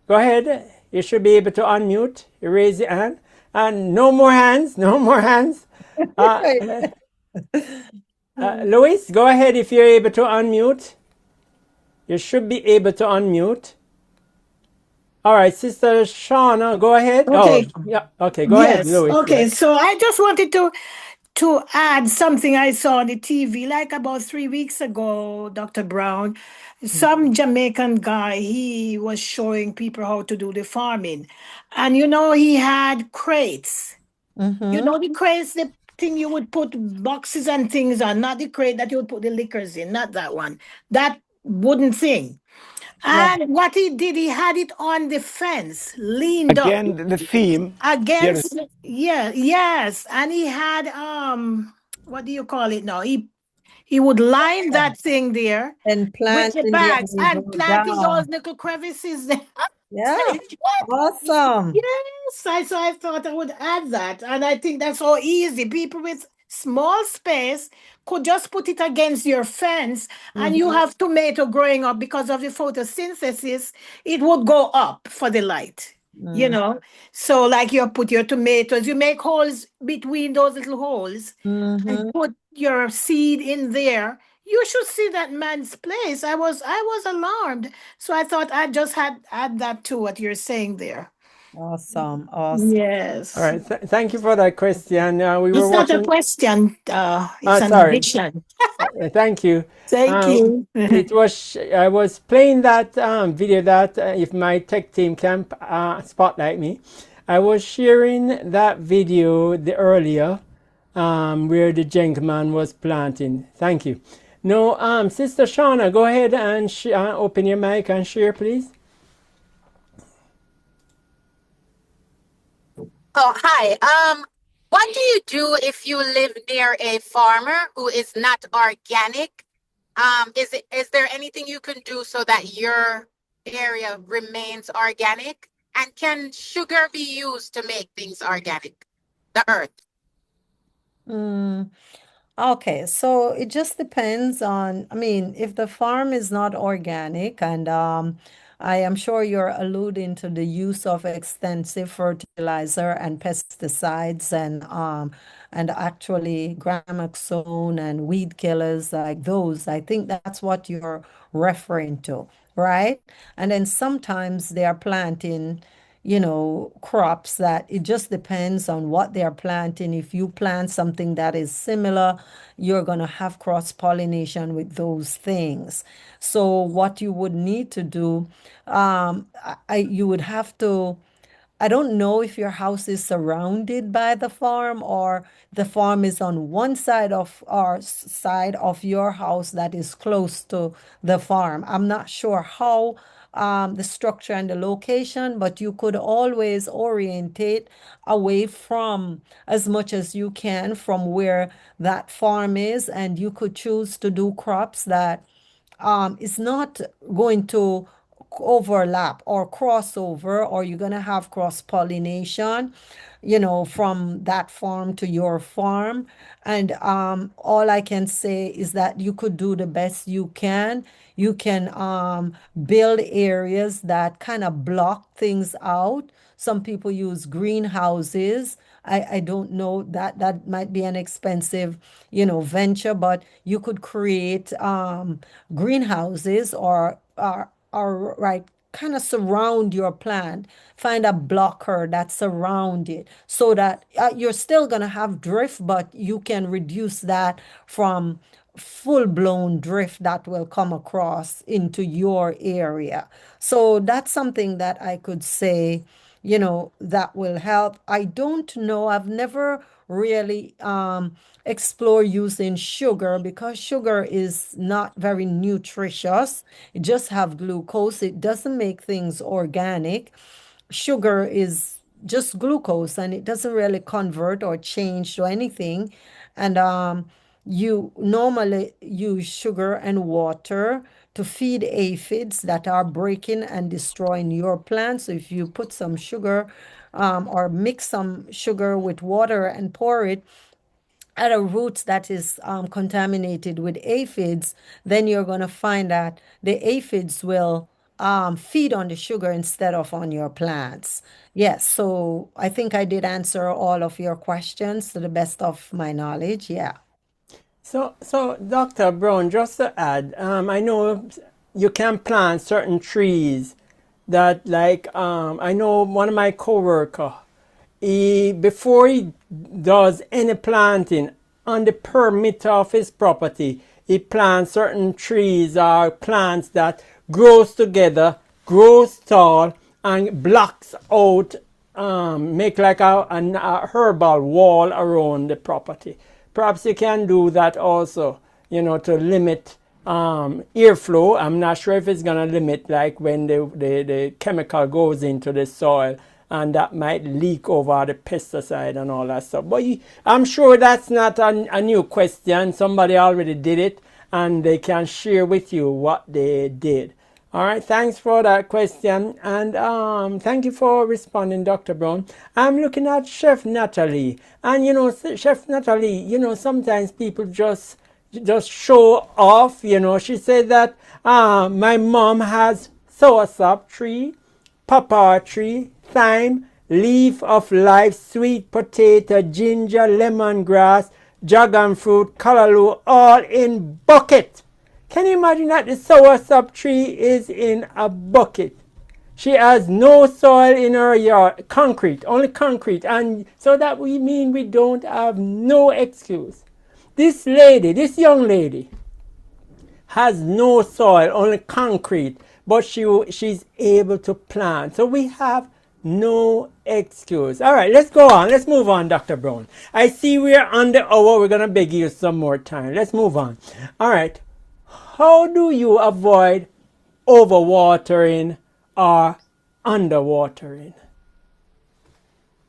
Go ahead. You should be able to unmute. You raise your hand. And no more hands. No more hands. Louis, go ahead if you're able to unmute. You should be able to unmute. All right, Sister Shauna, go ahead. Okay. Oh, yeah. Okay, go ahead, Yes. Louis. Okay. Yeah. So I just wanted to add something I saw on the TV like about 3 weeks ago, Dr. Brown. Some Jamaican guy, he was showing people how to do the farming. And he had crates. Mm-hmm. The crates, the thing you would put boxes and things on, not the crate that you would put the liquors in, not that one. That wooden thing. Yeah. And what he did, he had it on the fence, leaned up Again, the theme here is against, yeah, yes. And he had what do you call it now? He would line that thing there And with plant the in the bags and unusual. plant in Yeah. those little crevices there. Yeah. What? Awesome. Yes, so I thought I would add that. And I think that's so easy. People with small space could just put it against your fence, and you Mm-hmm. have tomato growing up because of the photosynthesis, it would go up for the light. You know, so like you put your tomatoes, you make holes between those little holes and Mm-hmm. put your seed in there. You should see that man's place. I was alarmed. So I thought I just had add that to what you're saying there. Awesome. Awesome. All Yes. right. Thank you for that question. We were It's not a watching. question, it's an Sorry. addition. Thank you. Thank you. It was I was playing that video that if my tech team can spotlight me, I was sharing that video the earlier where the gentleman was planting. Thank you. No, Sister Shauna, go ahead and open your mic and share, please. Oh, hi. What do you do if you live near a farmer who is not organic? Is there anything you can do so that your area remains organic? And can sugar be used to make things organic? The earth. Mm. Okay, so it just depends on, I mean, if the farm is not organic, and I am sure you're alluding to the use of extensive fertilizer and pesticides and actually gramoxone and weed killers like those. I think that's what you're referring to, right? And then sometimes they are planting crops that it just depends on what they're planting. If you plant something that is similar, you're going to have cross-pollination with those things. So what you would need to do, you would have to I don't know if your house is surrounded by the farm or the farm is on one side of our side of your house that is close to the farm. I'm not sure how the structure and the location, but you could always orientate away from as much as you can from where that farm is, and you could choose to do crops that is not going to overlap or crossover, or you're going to have cross pollination, from that farm to your farm. And all I can say is that you could do the best you can. You can build areas that kind of block things out. Some people use greenhouses. I don't know, that might be an expensive, venture, but you could create greenhouses or right, kind of surround your plant. Find a blocker that surround it so that you're still going to have drift, but you can reduce that from full-blown drift that will come across into your area. So that's something that I could say, that will help. I don't know. I've never really explore using sugar because sugar is not very nutritious. It just have glucose. It doesn't make things organic. Sugar is just glucose and it doesn't really convert or change to anything. And you normally use sugar and water to feed aphids that are breaking and destroying your plants. So if you put some sugar or mix some sugar with water and pour it at a root that is contaminated with aphids, then you're going to find that the aphids will feed on the sugar instead of on your plants. Yes, so I think I did answer all of your questions to the best of my knowledge. Yeah. So Dr. Brown, just to add, I know you can plant certain trees that, like, I know one of my coworker, before he does any planting on the perimeter of his property, he plants certain trees or plants that grows together, grows tall, and blocks out, make like a herbal wall around the property. Perhaps you can do that also, to limit airflow. I'm not sure if it's going to limit like when the chemical goes into the soil, and that might leak over the pesticide and all that stuff. But I'm sure that's not a new question. Somebody already did it, and they can share with you what they did. All right, thanks for that question, and thank you for responding, Dr. Brown. I'm looking at Chef Natalie, and Chef Natalie, sometimes people just show off. She said that my mom has soursop tree, pawpaw tree, thyme, leaf of life, sweet potato, ginger, lemongrass, dragon fruit, callaloo, all in bucket. Can you imagine that the soursop tree is in a bucket? She has no soil in her yard, concrete, only concrete, and so that we mean we don't have no excuse. This young lady, has no soil, only concrete, but she's able to plant. So we have no excuse. All right, let's go on. Let's move on, Dr. Brown. I see we're on the hour. We're going to beg you some more time. Let's move on. All right. How do you avoid overwatering or underwatering?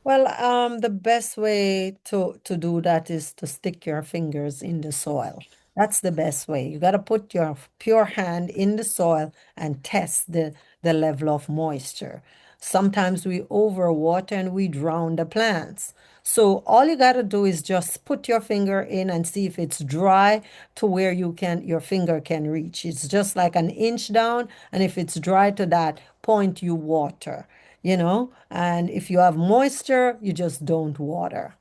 Well, the best way to do that is to stick your fingers in the soil. That's the best way. You got to put your pure hand in the soil and test the level of moisture. Sometimes we overwater and we drown the plants. So all you got to do is just put your finger in and see if it's dry to where your finger can reach. It's just like an inch down, and if it's dry to that point, you water. And if you have moisture, you just don't water.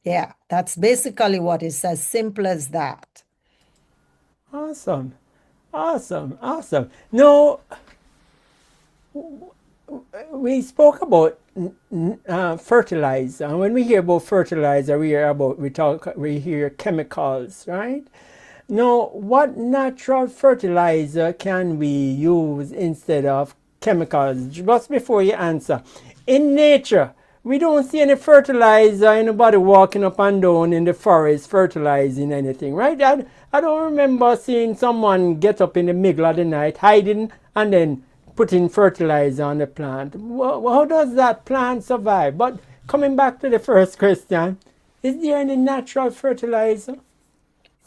Yeah, that's basically what it's as simple as that. Awesome. No, we spoke about fertilizer, and when we hear about fertilizer, we hear chemicals, right? Now, what natural fertilizer can we use instead of chemicals. Just before you answer, in nature, we don't see any fertilizer, anybody walking up and down in the forest fertilizing anything, right? I don't remember seeing someone get up in the middle of the night, hiding, and then putting fertilizer on the plant. How does that plant survive? But coming back to the first question, is there any natural fertilizer?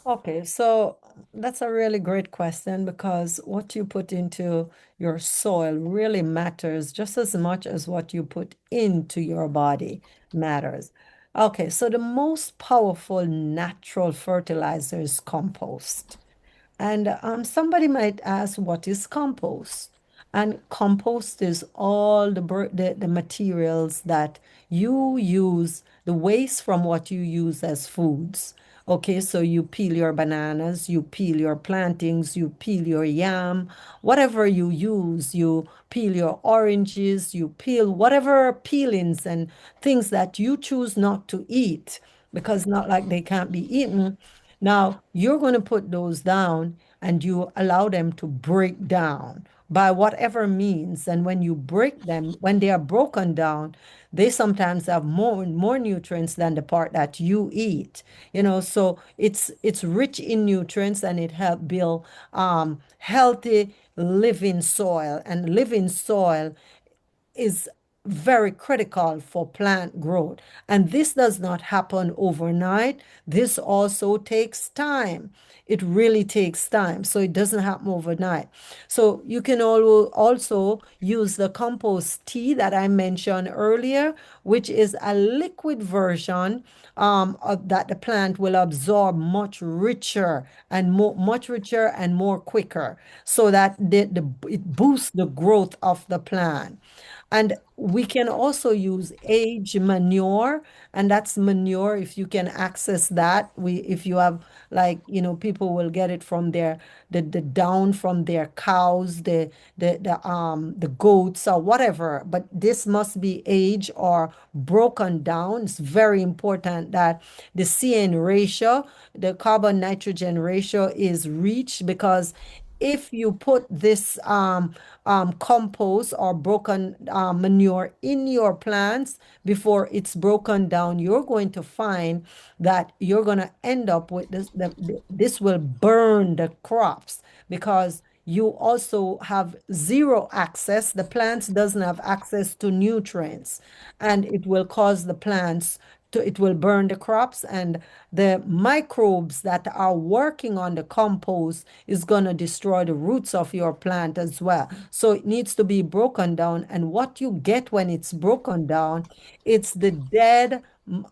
Okay, so that's a really great question because what you put into your soil really matters just as much as what you put into your body matters. Okay, so the most powerful natural fertilizer is compost. And somebody might ask, what is compost? And compost is all the materials that you use, the waste from what you use as foods. Okay, so you peel your bananas, you peel your plantings, you peel your yam, whatever you use, you peel your oranges, you peel whatever peelings and things that you choose not to eat because not like they can't be eaten. Now, you're going to put those down and you allow them to break down by whatever means. And when you break them, when they are broken down, they sometimes have more nutrients than the part that you eat. So it's rich in nutrients and it help build healthy living soil. And living soil is very critical for plant growth. And this does not happen overnight. This also takes time. It really takes time. So it doesn't happen overnight. So you can also use the compost tea that I mentioned earlier, which is a liquid version that the plant will absorb much richer and more quicker so that it boosts the growth of the plant. And we can also use age manure, and that's manure if you can access that. If you have like, people will get it from the down from their cows, the goats or whatever. But this must be aged or broken down. It's very important that the CN ratio, the carbon nitrogen ratio is reached because if you put this compost or broken manure in your plants before it's broken down, you're going to find that you're going to end up with this will burn the crops because you also have zero access. The plants doesn't have access to nutrients, and it will cause the plants it will burn the crops, and the microbes that are working on the compost is going to destroy the roots of your plant as well. So it needs to be broken down, and what you get when it's broken down, it's the dead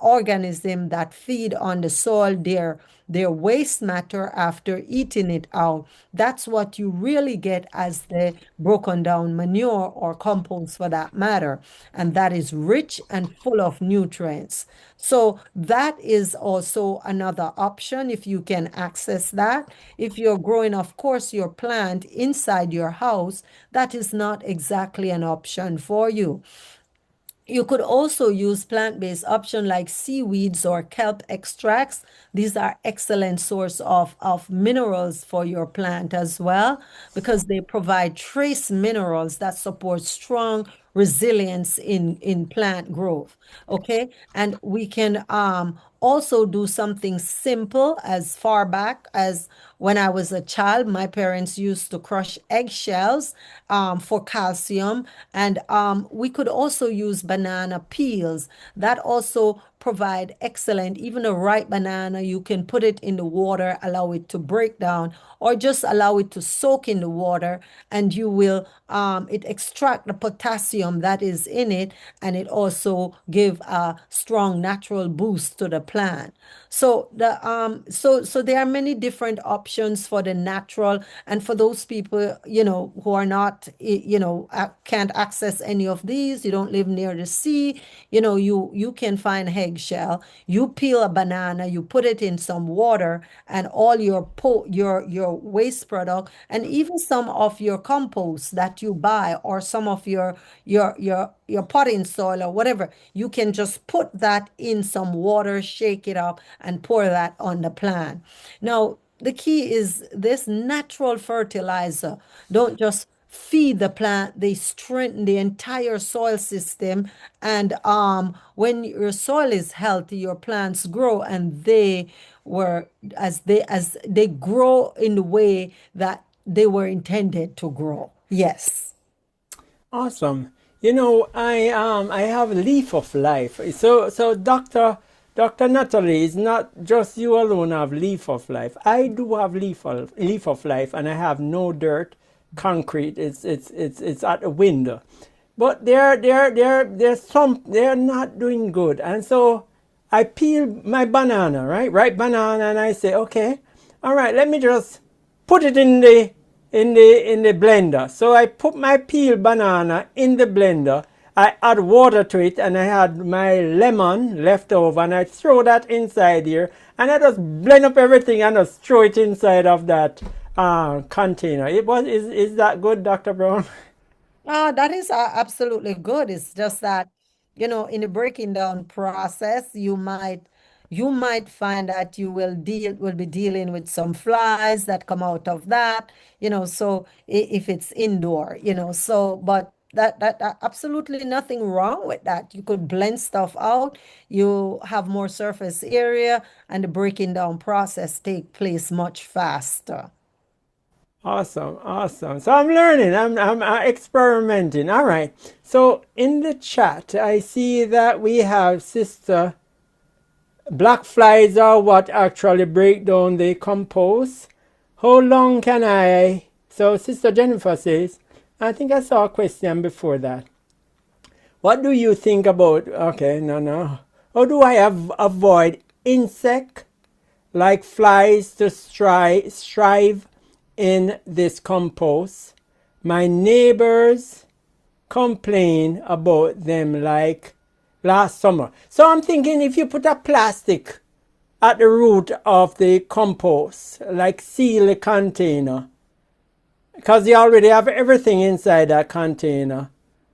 organism that feed on the soil, their waste matter after eating it out. That's what you really get as the broken down manure or compost for that matter. And that is rich and full of nutrients. So that is also another option if you can access that. If you're growing, of course, your plant inside your house, that is not exactly an option for you. You could also use plant-based option like seaweeds or kelp extracts. These are excellent source of minerals for your plant as well because they provide trace minerals that support strong resilience in plant growth. Okay, and we can also do something simple as far back as when I was a child. My parents used to crush eggshells for calcium, and we could also use banana peels that also provide excellent. Even a ripe banana, you can put it in the water, allow it to break down, or just allow it to soak in the water, and you will it extract the potassium that is in it, and it also give a strong natural boost to the plant. So there are many different options for the natural, and for those people, who are not, can't access any of these. You don't live near the sea. You can find eggshell. You peel a banana, you put it in some water, and all your waste product, and even some of your compost that you buy, or some of your potting soil or whatever, you can just put that in some water, shake it up, and pour that on the plant. Now, the key is this natural fertilizer. Don't just feed the plant, they strengthen the entire soil system. And when your soil is healthy, your plants grow, and as they grow in the way that they were intended to grow. Yes. Awesome. I have Leaf of Life. So Dr. Natalie, it's not just you alone have Leaf of Life. I do have Leaf of Life, and I have no dirt, concrete. It's at the window. But they're not doing good. And so I peel my banana, right? Ripe banana, and I say, okay, all right, let me just put it in the blender. So I put my peeled banana in the blender. I add water to it, and I had my lemon left over, and I throw that inside here, and I just blend up everything and just throw it inside of that container. Is that good, Dr. Brown? That is absolutely good. It's just that, in the breaking down process, you might find that you will be dealing with some flies that come out of that, so if it's indoor, but that absolutely nothing wrong with that. You could blend stuff out, you have more surface area, and the breaking down process take place much faster. Awesome, awesome. So I'm learning. I'm experimenting. All right. So in the chat, I see that we have Sister Black flies are what actually break down the compost. How long can I? So Sister Jennifer says, I think I saw a question before that. What do you think about? Okay, no. How do I avoid insect like flies to strive in this compost? My neighbors complain about them like last summer. So I'm thinking if you put a plastic at the root of the compost, like seal the container, because you already have everything inside that container,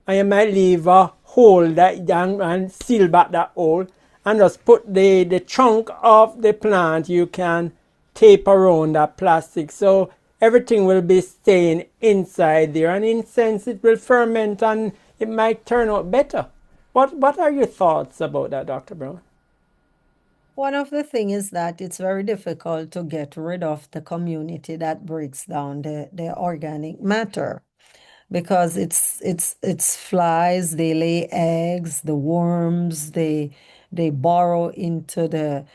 and you might leave a hole that and seal back that hole, and just put the trunk of the plant, you can tape around that plastic, so everything will be staying inside there, and in a sense it will ferment and it might turn out better. What are your thoughts about that, Dr. Brown? One of the things is that it's very difficult to get rid of the community that breaks down the organic matter, because it's flies, they lay eggs, the worms, they burrow into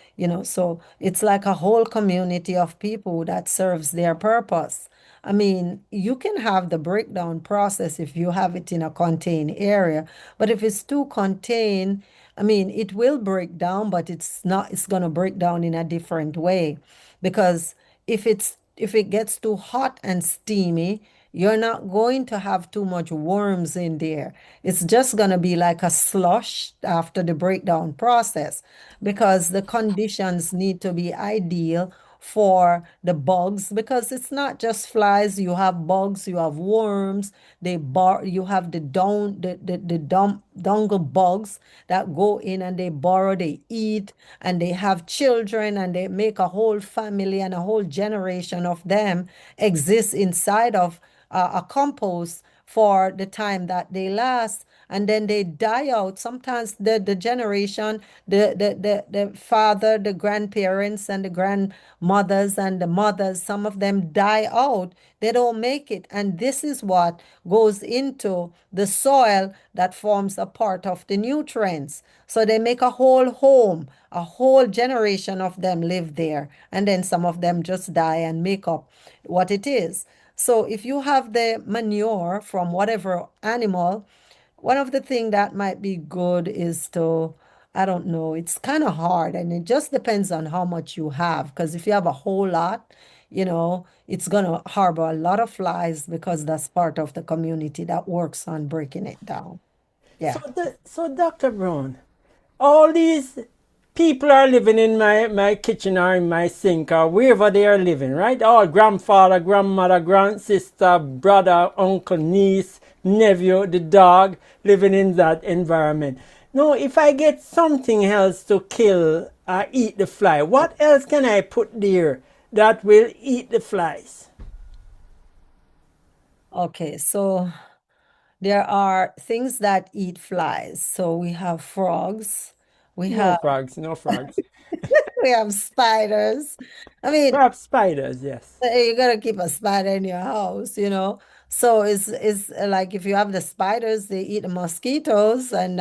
so it's like a whole community of people that serves their purpose. I mean, you can have the breakdown process if you have it in a contained area, but if it's too contained, I mean, it will break down, but it's going to break down in a different way, because if it gets too hot and steamy, you're not going to have too much worms in there. It's just going to be like a slush after the breakdown process, because the conditions need to be ideal for the bugs, because it's not just flies. You have bugs, you have worms, you have the dungle bugs that go in and they burrow, they eat, and they have children, and they make a whole family, and a whole generation of them exist inside of a compost for the time that they last, and then they die out. Sometimes the generation, the father, the grandparents, and the grandmothers, and the mothers, some of them die out. They don't make it, and this is what goes into the soil that forms a part of the nutrients. So they make a whole home, a whole generation of them live there, and then some of them just die and make up what it is. So if you have the manure from whatever animal, one of the things that might be good is to, I don't know, it's kind of hard, and it just depends on how much you have. Because if you have a whole lot, it's going to harbor a lot of flies, because that's part of the community that works on breaking it down. So, Yeah. so Dr. Brown, all these people are living in my kitchen or in my sink or wherever they are living, right? All grandfather, grandmother, grandsister, brother, uncle, niece, nephew, the dog living in that environment. Now, if I get something else to kill or eat the fly, what else can I put there that will eat the flies? Okay, so there are things that eat flies. So we have frogs, we No have frogs, no frogs. we have spiders. I mean, Perhaps spiders, yes. you gotta keep a spider in your house, you know. So it's like if you have the spiders, they eat the mosquitoes, and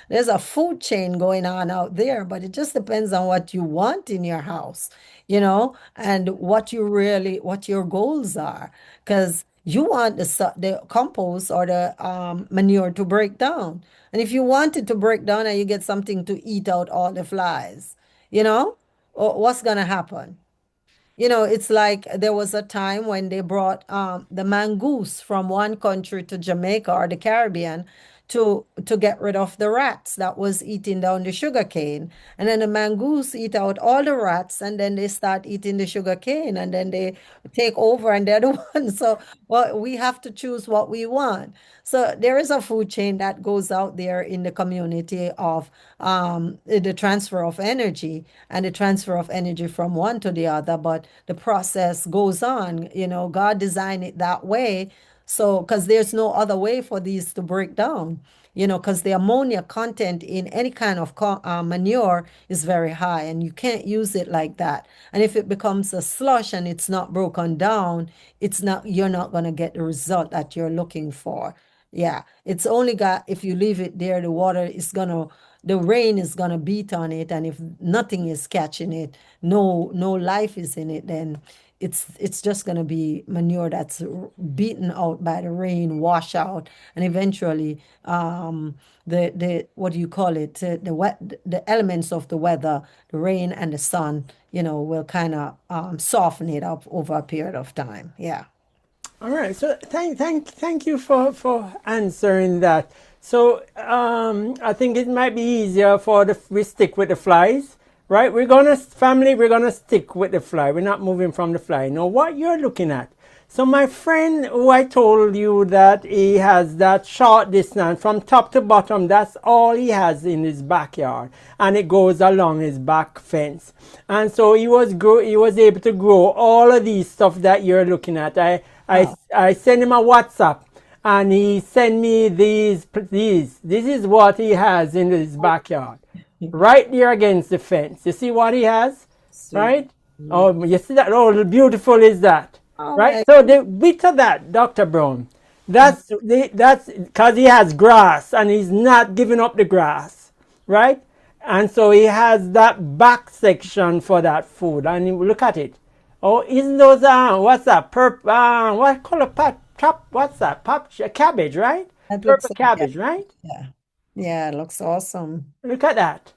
there's a food chain going on out there, but it just depends on what you want in your house, you know, and what your goals are. Because you want the compost or the manure to break down. And if you want it to break down and you get something to eat out all the flies, you know, what's gonna happen? You know, it's like there was a time when they brought the mongoose from one country to Jamaica or the Caribbean to get rid of the rats that was eating down the sugar cane. And then the mongoose eat out all the rats, and then they start eating the sugar cane, and then they take over and they're the ones. So well, we have to choose what we want. So there is a food chain that goes out there in the community of the transfer of energy and the transfer of energy from one to the other, but the process goes on. You know, God designed it that way. So, because there's no other way for these to break down, you know, because the ammonia content in any kind of manure is very high, and you can't use it like that. And if it becomes a slush and it's not broken down, you're not going to get the result that you're looking for. Yeah, it's only got, if you leave it there, the rain is gonna beat on it, and if nothing is catching it, no life is in it, then it's just gonna be manure that's beaten out by the rain, wash out, and eventually the what do you call it? The elements of the weather, the rain and the sun, you know, will kind of soften it up over a period of time. Yeah. All right. So thank you for answering that. So I think it might be easier for we stick with the flies, right? We're gonna stick with the fly. We're not moving from the fly. Now, what you're looking at. So my friend who I told you that he has that short distance from top to bottom, that's all he has in his backyard, and it goes along his back fence. And so he was able to grow all of these stuff that you're looking at. I sent him a WhatsApp, and he sent me these. This is what he has in his backyard, right there against the fence. You see what he has, Sweet. right? Oh, you see that? Oh, beautiful is that, Oh right? my. So the bit of that, Dr. Brown, that's because he has grass and he's not giving up the grass, right? And so he has that back section for that food, and you look at it. Oh, isn't those what's that? What color what's that? Cabbage, right? That looks Purple like, yeah, cabbage, right? yeah. Yeah, it looks awesome. Look at that.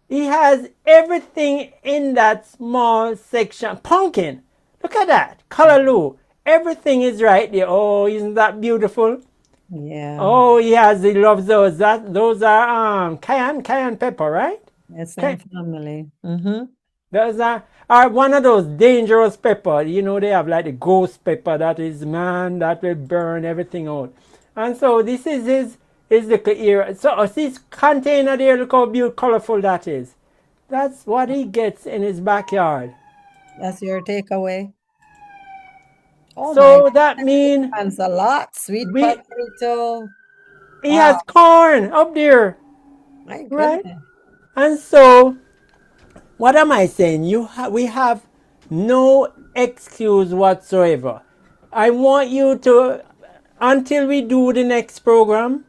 He has everything in that small section. Pumpkin. Look at that. Callaloo. Everything is right there. Oh, isn't that beautiful? Yeah. Oh, he loves those. Those are cayenne pepper, right? It's Ca- same family. Mm-hmm. Those are one of those dangerous pepper. You know, they have like the ghost pepper that is, man, that will burn everything out. And so this is his little area. So this container there, look how beautiful, colorful that is. That's what he gets in his backyard. That's your takeaway. Oh my So that means goodness, a lot. Sweet we potato. he Wow, has corn up there, my right? goodness. And so what am I saying? We have no excuse whatsoever. I want you to, until we do the next program,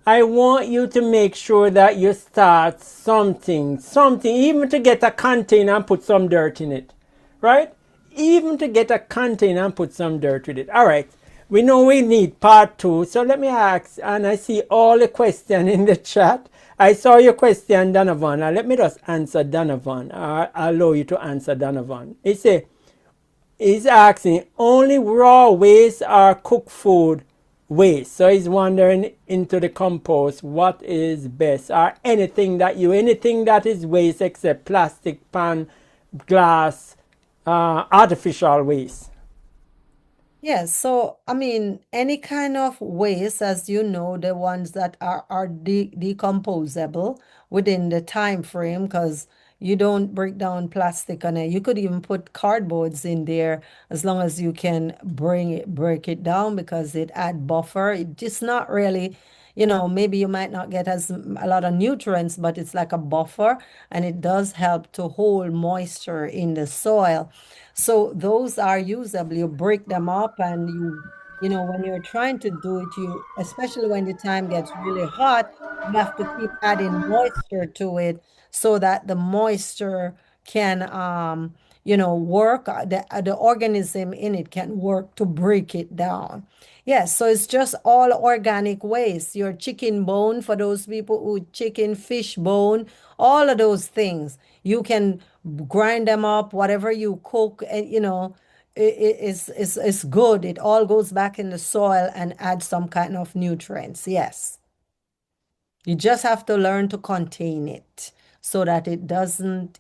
I want you to make sure that you start something, even to get a container and put some dirt in it, right? Even to get a container and put some dirt with it. All right. We know we need part two. So let me ask, and I see all the questions in the chat. I saw your question, Donovan. Now let me just answer Donovan. I'll allow you to answer Donovan. He's asking, only raw waste or cooked food waste? So he's wondering into the compost, what is best? Or anything that is waste except plastic, pan, glass, artificial waste. Yes, so I mean, any kind of waste, as you know, the ones that are decomposable within the time frame, because you don't break down plastic on it. You could even put cardboards in there as long as you can break it down because it add buffer. It just not really, maybe you might not get as a lot of nutrients, but it's like a buffer and it does help to hold moisture in the soil. So those are usable. You break them up and when you're trying to do it, especially when the time gets really hot, you have to keep adding moisture to it so that the moisture can, work, the organism in it can work to break it down. Yes, so it's just all organic waste. Your chicken bone, for those people who chicken, fish bone, all of those things, you can grind them up, whatever you cook, and it's good. It all goes back in the soil and adds some kind of nutrients. Yes. You just have to learn to contain it so that it doesn't,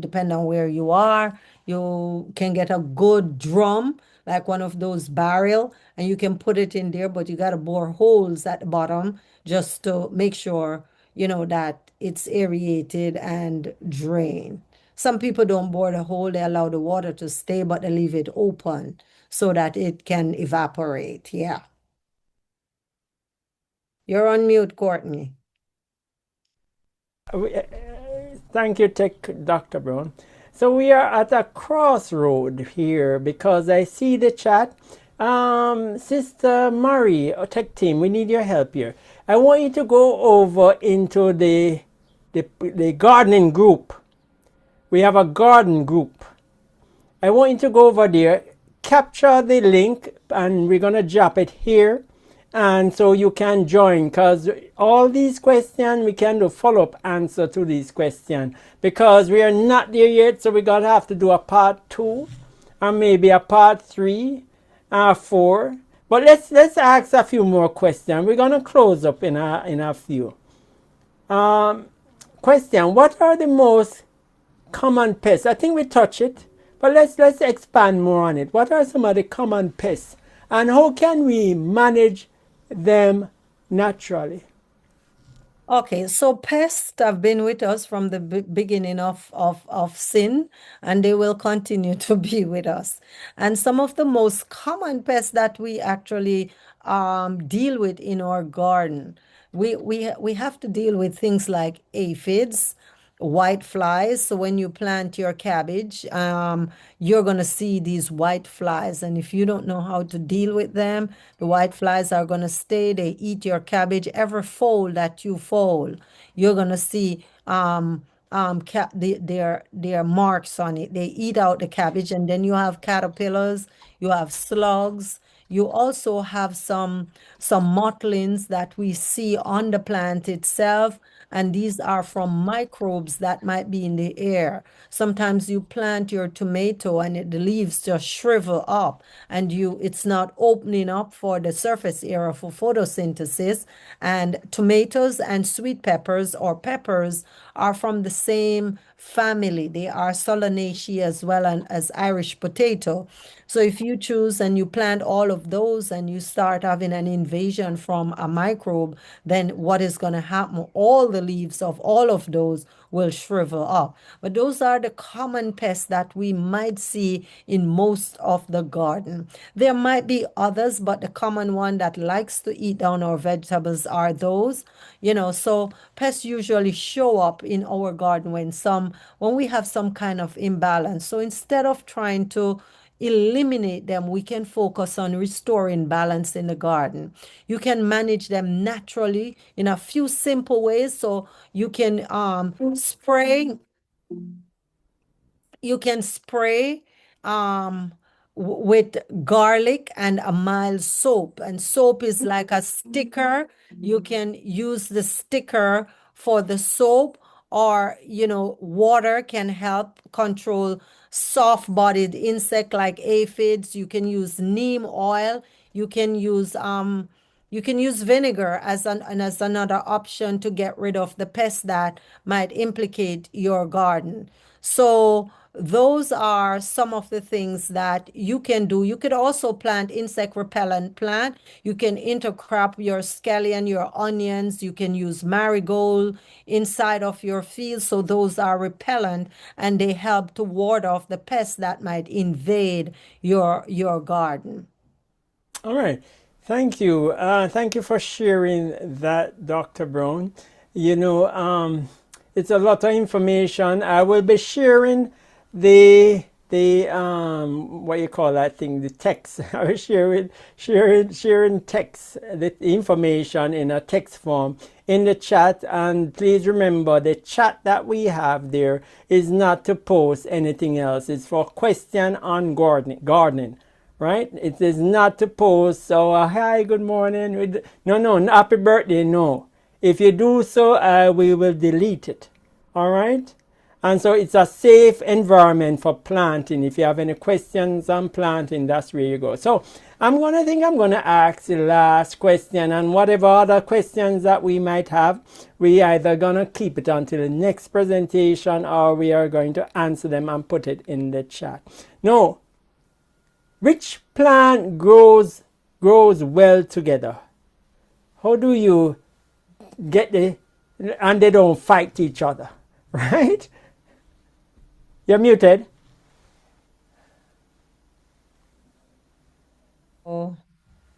depend on where you are. You can get a good drum, like one of those barrel, and you can put it in there, but you got to bore holes at the bottom just to make sure, that it's aerated and drained. Some people don't bore the hole, they allow the water to stay, but they leave it open so that it can evaporate. Yeah. You're on mute, Courtney. Thank you, Dr. Brown. So we are at a crossroad here because I see the chat. Sister Murray, tech team, we need your help here. I want you to go over into the gardening group. We have a garden group. I want you to go over there, capture the link, and we're going to drop it here. And so you can join, because all these questions, we can do follow-up answer to these questions, because we are not there yet. So we're going to have to do a part 2 and maybe a part 3 or 4. But let's ask a few more questions. We're going to close up in a few. Question: what are the most common pests? I think we touched it, but let's expand more on it. What are some of the common pests, and how can we manage them naturally? Okay, so pests have been with us from the beginning of sin, and they will continue to be with us. And some of the most common pests that we actually deal with in our garden, we have to deal with things like aphids, white flies. So when you plant your cabbage, you're going to see these white flies. And if you don't know how to deal with them, the white flies are going to stay. They eat your cabbage. Every fold that you fold, you're going to see their marks on it. They eat out the cabbage. And then you have caterpillars, you have slugs. You also have some mottlings that we see on the plant itself, and these are from microbes that might be in the air. Sometimes you plant your tomato and the leaves just shrivel up, and it's not opening up for the surface area for photosynthesis. And tomatoes and sweet peppers or peppers are from the same family. They are Solanaceae as well as Irish potato. So if you choose and you plant all of those and you start having an invasion from a microbe, then what is going to happen? All the leaves of all of those will shrivel up. But those are the common pests that we might see in most of the garden. There might be others, but the common one that likes to eat down our vegetables are those. So pests usually show up in our garden when we have some kind of imbalance. So instead of trying to eliminate them, we can focus on restoring balance in the garden. You can manage them naturally in a few simple ways. So you can spray with garlic and a mild soap. And soap is like a sticker. You can use the sticker for the soap, or water can help control soft-bodied insect like aphids. You can use neem oil. You can use vinegar as another option to get rid of the pests that might implicate your garden. So those are some of the things that you can do. You could also plant insect repellent plant. You can intercrop your scallion, your onions. You can use marigold inside of your field. So those are repellent and they help to ward off the pests that might invade your garden. All right. Thank you. Thank you for sharing that, Dr. Brown. You know, it's a lot of information. I will be sharing the what you call that thing, the text. I will sharing text, the information in a text form in the chat. And please remember, the chat that we have there is not to post anything else. It's for question on gardening. Right? It is not to post, so hi, good morning. No, happy birthday, no. If you do so, we will delete it. All right? And so it's a safe environment for planting. If you have any questions on planting, that's where you go. So I'm going to ask the last question, and whatever other questions that we might have, we either going to keep it until the next presentation or we are going to answer them and put it in the chat. No. Which plant grows well together? How do you get and they don't fight each other, right? You're muted. Oh,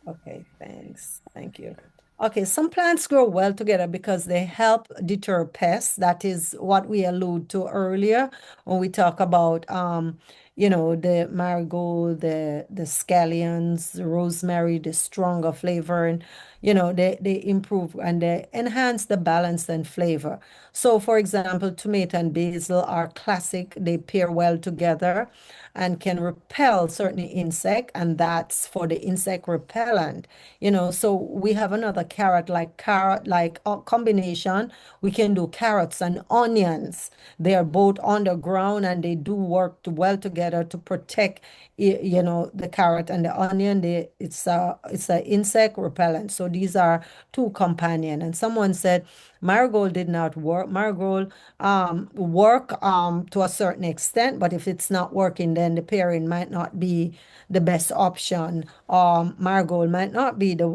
okay, thanks. Thank you. Okay, some plants grow well together because they help deter pests. That is what we allude to earlier when we talk about the marigold, the scallions, the rosemary, the stronger flavor, and they improve and they enhance the balance and flavor. So for example, tomato and basil are classic. They pair well together and can repel certain insect, and that's for the insect repellent. So we have another carrot like combination. We can do carrots and onions. They are both underground and they do work well together to protect the carrot and the onion. It's a insect repellent. So these are two companion. And someone said marigold did not work. Marigold work to a certain extent, but if it's not working, then the pairing might not be the best option. Marigold might not be the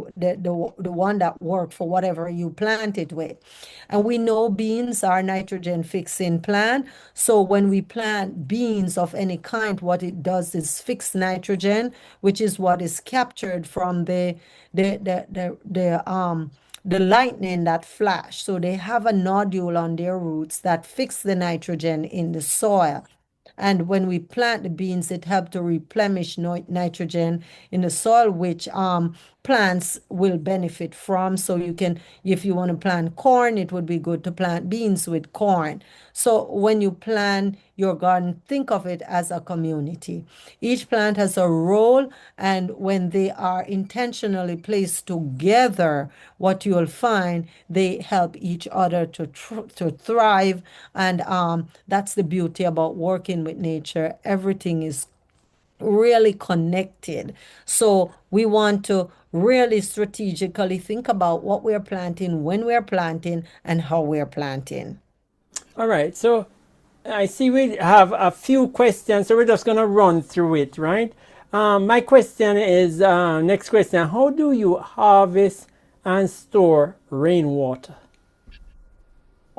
one that worked for whatever you plant it with. And we know beans are nitrogen fixing plant. So when we plant beans of any kind, what it does is fix nitrogen, which is what is captured from the lightning that flash. So they have a nodule on their roots that fix the nitrogen in the soil. And when we plant the beans, it helps to replenish nitrogen in the soil, which plants will benefit from. So you can, if you want to plant corn, it would be good to plant beans with corn. So when you plant your garden, think of it as a community. Each plant has a role, and when they are intentionally placed together, what you will find, they help each other to thrive. And that's the beauty about working with nature. Everything is really connected. So we want to really strategically think about what we're planting, when we're planting, and how we're planting. All right. So I see we have a few questions, so we're just going to run through it, right? My question is, next question, how do you harvest and store rainwater?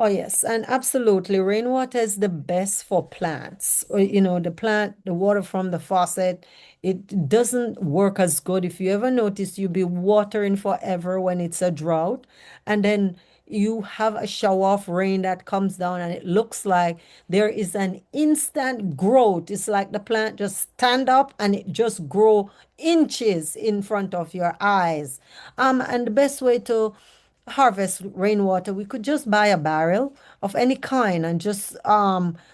Oh, yes, and absolutely. Rainwater is the best for plants. The water from the faucet, it doesn't work as good. If you ever notice, you'll be watering forever when it's a drought, and then you have a shower of rain that comes down, and it looks like there is an instant growth. It's like the plant just stand up and it just grow inches in front of your eyes. And the best way to harvest rainwater, we could just buy a barrel of any kind and just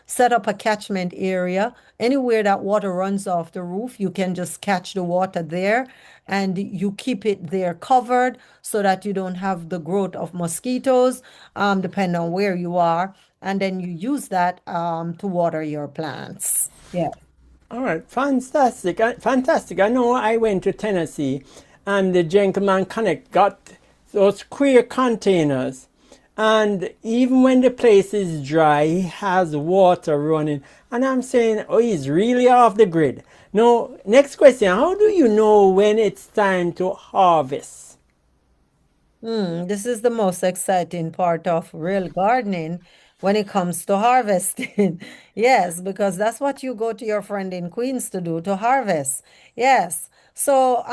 set up a catchment area. Anywhere that water runs off the roof, you can just catch the water there, and you keep it there covered so that you don't have the growth of mosquitoes, depending on where you are. And then you use that to water your plants. Yeah. All right, fantastic, fantastic. I know I went to Tennessee, and the Gentleman Connect got those clear containers, And even when the place is dry, he has water running. And I'm saying, oh, he's really off the grid. Now, next question. How do you know when it's time to harvest? This is the most exciting part of real gardening when it comes to harvesting. Yes, because that's what you go to your friend in Queens to do, to harvest. Yes. So,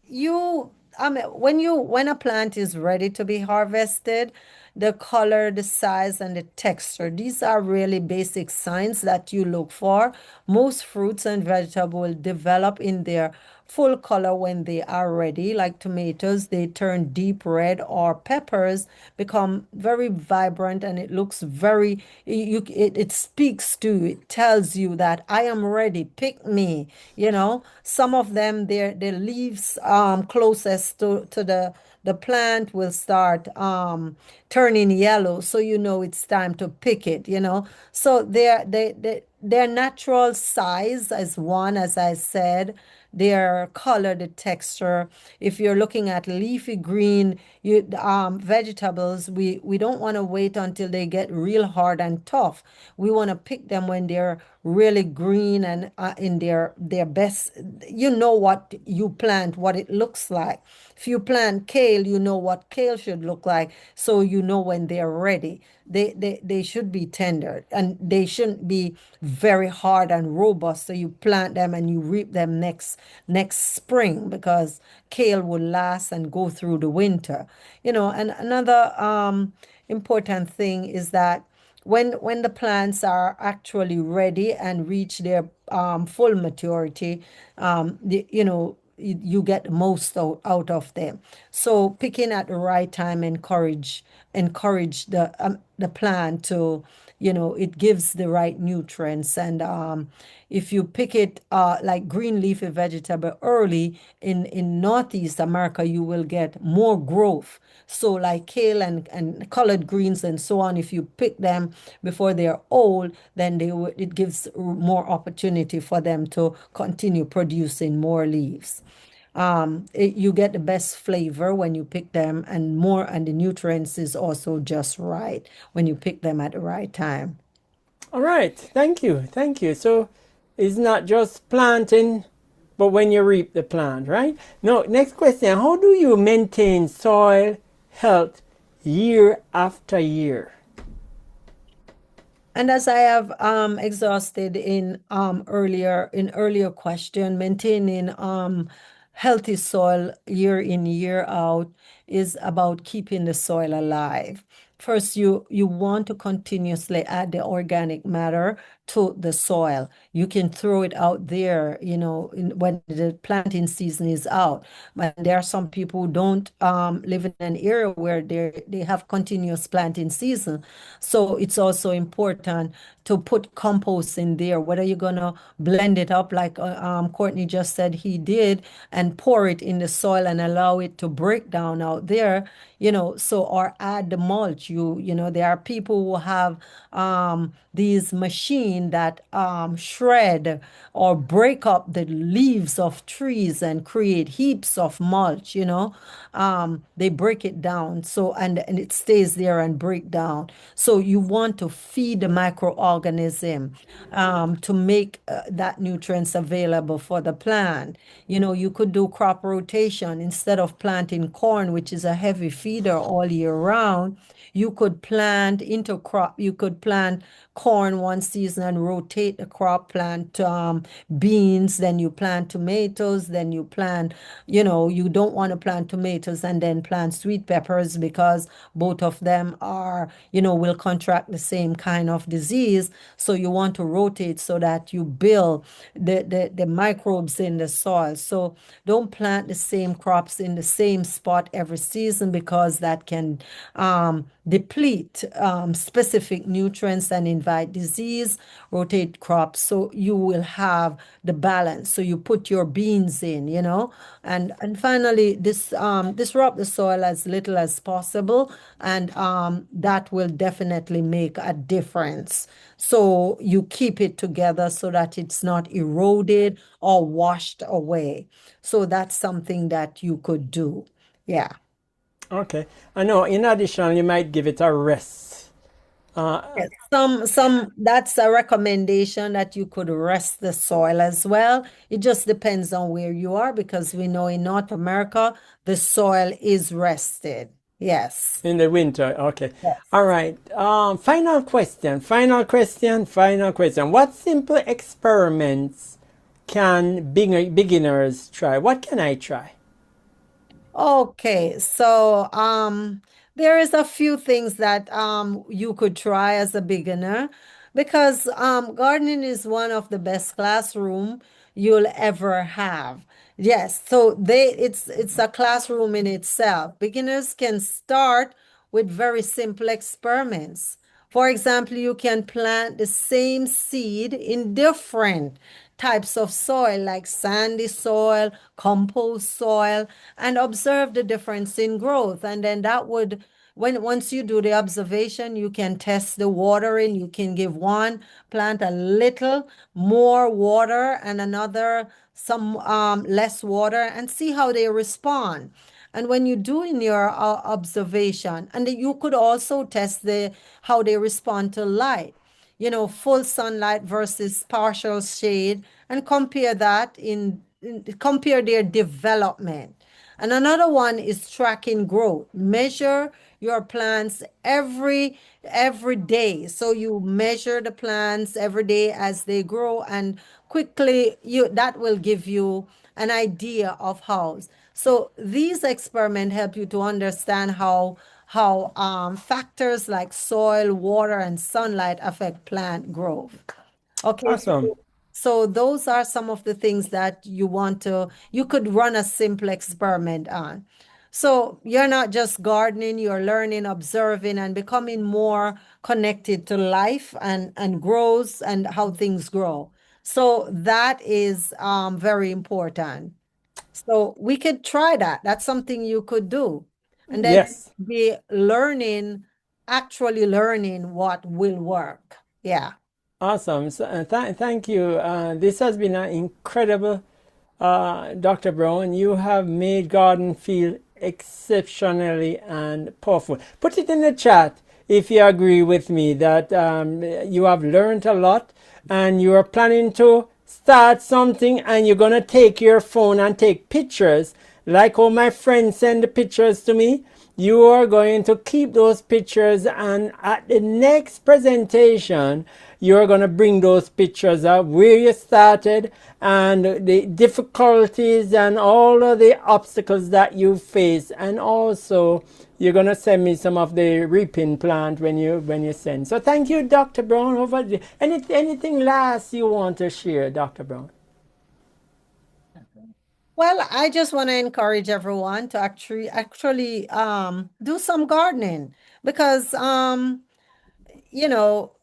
you, when a plant is ready to be harvested, the color, the size, and the texture, these are really basic signs that you look for. Most fruits and vegetables develop in their full color when they are ready. Like tomatoes, they turn deep red, or peppers become very vibrant, and it looks very, it speaks to, it tells you that I am ready, pick me. Some of them, their leaves closest to the plant will start turning yellow, so you know it's time to pick it. So their natural size is one, as I said, their color, the texture. If you're looking at leafy green, vegetables, we don't want to wait until they get real hard and tough. We want to pick them when they're really green and in their best. You know what you plant, what it looks like. If you plant kale, you know what kale should look like, so you know when they're ready. They should be tender, and they shouldn't be very hard and robust. So you plant them and you reap them next spring, because kale will last and go through the winter. And another important thing is that when the plants are actually ready and reach their full maturity, you get the most out of them. So picking at the right time encourage the plant to, it gives the right nutrients. And if you pick it like green leafy vegetable early in Northeast America, you will get more growth. So like kale and colored greens and so on, if you pick them before they're old, then it gives more opportunity for them to continue producing more leaves. You get the best flavor when you pick them, and the nutrients is also just right when you pick them at the right time. All right. Thank you. Thank you. So it's not just planting, but when you reap the plant, right? Now, next question. How do you maintain soil health year after year? And as I have exhausted in earlier question, maintaining healthy soil year in, year out is about keeping the soil alive. First, you want to continuously add the organic matter to the soil. You can throw it out there, when the planting season is out. But there are some people who don't live in an area where they have continuous planting season. So it's also important to put compost in there, whether you're gonna blend it up like Courtney just said he did, and pour it in the soil and allow it to break down out there, or add the mulch. There are people who have these machine that shred or break up the leaves of trees and create heaps of mulch. They break it down, so and it stays there and break down. So you want to feed the microorganism to make that nutrients available for the plant. You could do crop rotation. Instead of planting corn, which is a heavy feeder all year round, you could plant intercrop. You could plant corn one season and rotate the crop, plant beans, then you plant tomatoes, then you plant, you don't want to plant tomatoes and then plant sweet peppers, because both of them are, will contract the same kind of disease. So you want to rotate so that you build the microbes in the soil. So don't plant the same crops in the same spot every season, because that can deplete specific nutrients and invite disease. Rotate crops so you will have the balance. So you put your beans in, and finally disrupt the soil as little as possible, and that will definitely make a difference. So you keep it together so that it's not eroded or washed away. So that's something that you could do. Yeah. Okay. I know. In addition, you might give it a rest. Yes, some that's a recommendation that you could rest the soil as well. It just depends on where you are because we know in North America the soil is rested. Yes. In the winter. Okay. All Yes. right. Final question. Final question. Final question. What simple experiments can beginners try? What can I try? Okay, so there is a few things that you could try as a beginner because gardening is one of the best classroom you'll ever have. Yes, so it's a classroom in itself. Beginners can start with very simple experiments. For example, you can plant the same seed in different types of soil, like sandy soil, compost soil, and observe the difference in growth. And then that would, when once you do the observation, you can test the watering. You can give one plant a little more water and another some less water and see how they respond. And when you do in your observation, and you could also test the how they respond to light, full sunlight versus partial shade, and compare that compare their development. And another one is tracking growth. Measure your plants every day. So you measure the plants every day as they grow, and quickly that will give you an idea of how. So these experiments help you to understand how factors like soil, water, and sunlight affect plant growth. Okay, Awesome. so those are some of the things that you could run a simple experiment on. So you're not just gardening, you're learning, observing, and becoming more connected to life and grows and how things grow. So that is very important. So we could try that. That's something you could do. And then Yes. be actually learning what will work. Yeah. Awesome. So, thank you. This has been an incredible, Dr. Brown. You have made garden feel exceptionally and powerful. Put it in the chat if you agree with me that you have learned a lot and you are planning to start something and you're going to take your phone and take pictures like all my friends send the pictures to me. You are going to keep those pictures, and at the next presentation you're going to bring those pictures up where you started and the difficulties and all of the obstacles that you face, and also you're going to send me some of the reaping plant when you send. So thank you, Dr. Brown. Anything last you want to share, Dr. Brown? Well, I just want to encourage everyone to actually do some gardening because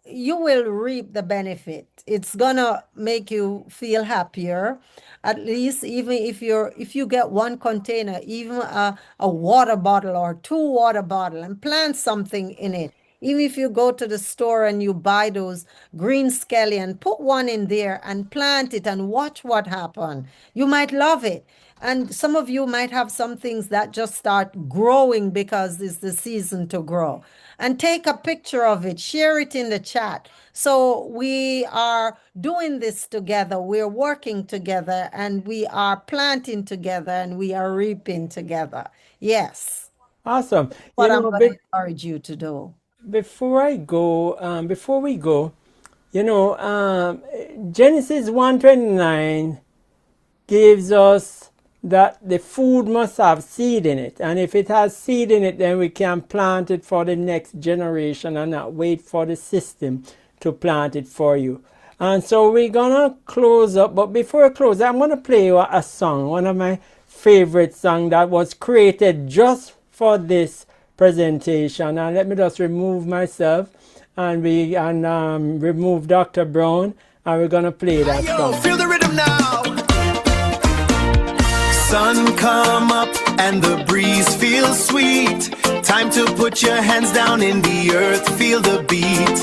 you will reap the benefit. It's gonna make you feel happier. At least even if you get one container, even a water bottle or two water bottle and plant something in it. Even if you go to the store and you buy those green scallion, put one in there and plant it and watch what happens. You might love it. And some of you might have some things that just start growing because it's the season to grow. And take a picture of it, share it in the chat. So we are doing this together, we're working together, and we are planting together, and we are reaping together. Yes. Awesome. What I'm going to encourage you to do. Before we go, Genesis 1:29 gives us that the food must have seed in it. And if it has seed in it, then we can plant it for the next generation and not wait for the system to plant it for you. And so we're gonna close up, but before I close, I'm gonna play you a song, one of my favorite songs that was created just for this presentation. And let me just remove myself and remove Dr. Brown, and we're gonna play that song. Feel the rhythm now. Sun come up and the breeze feels sweet. Time to put your hands down in the earth, feel the beat.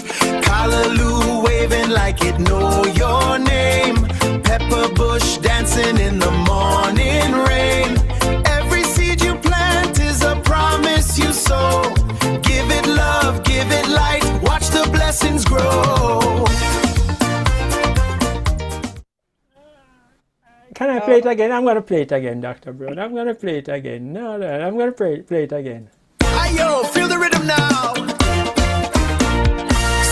Callaloo waving like it know your name. Pepper bush dancing in the morning rain. Every seed you plant is a promise play it again. I'm going to play it again, Dr. Brown. I'm going to play it again. No, I'm going to play it again. Ayo, feel the rhythm now.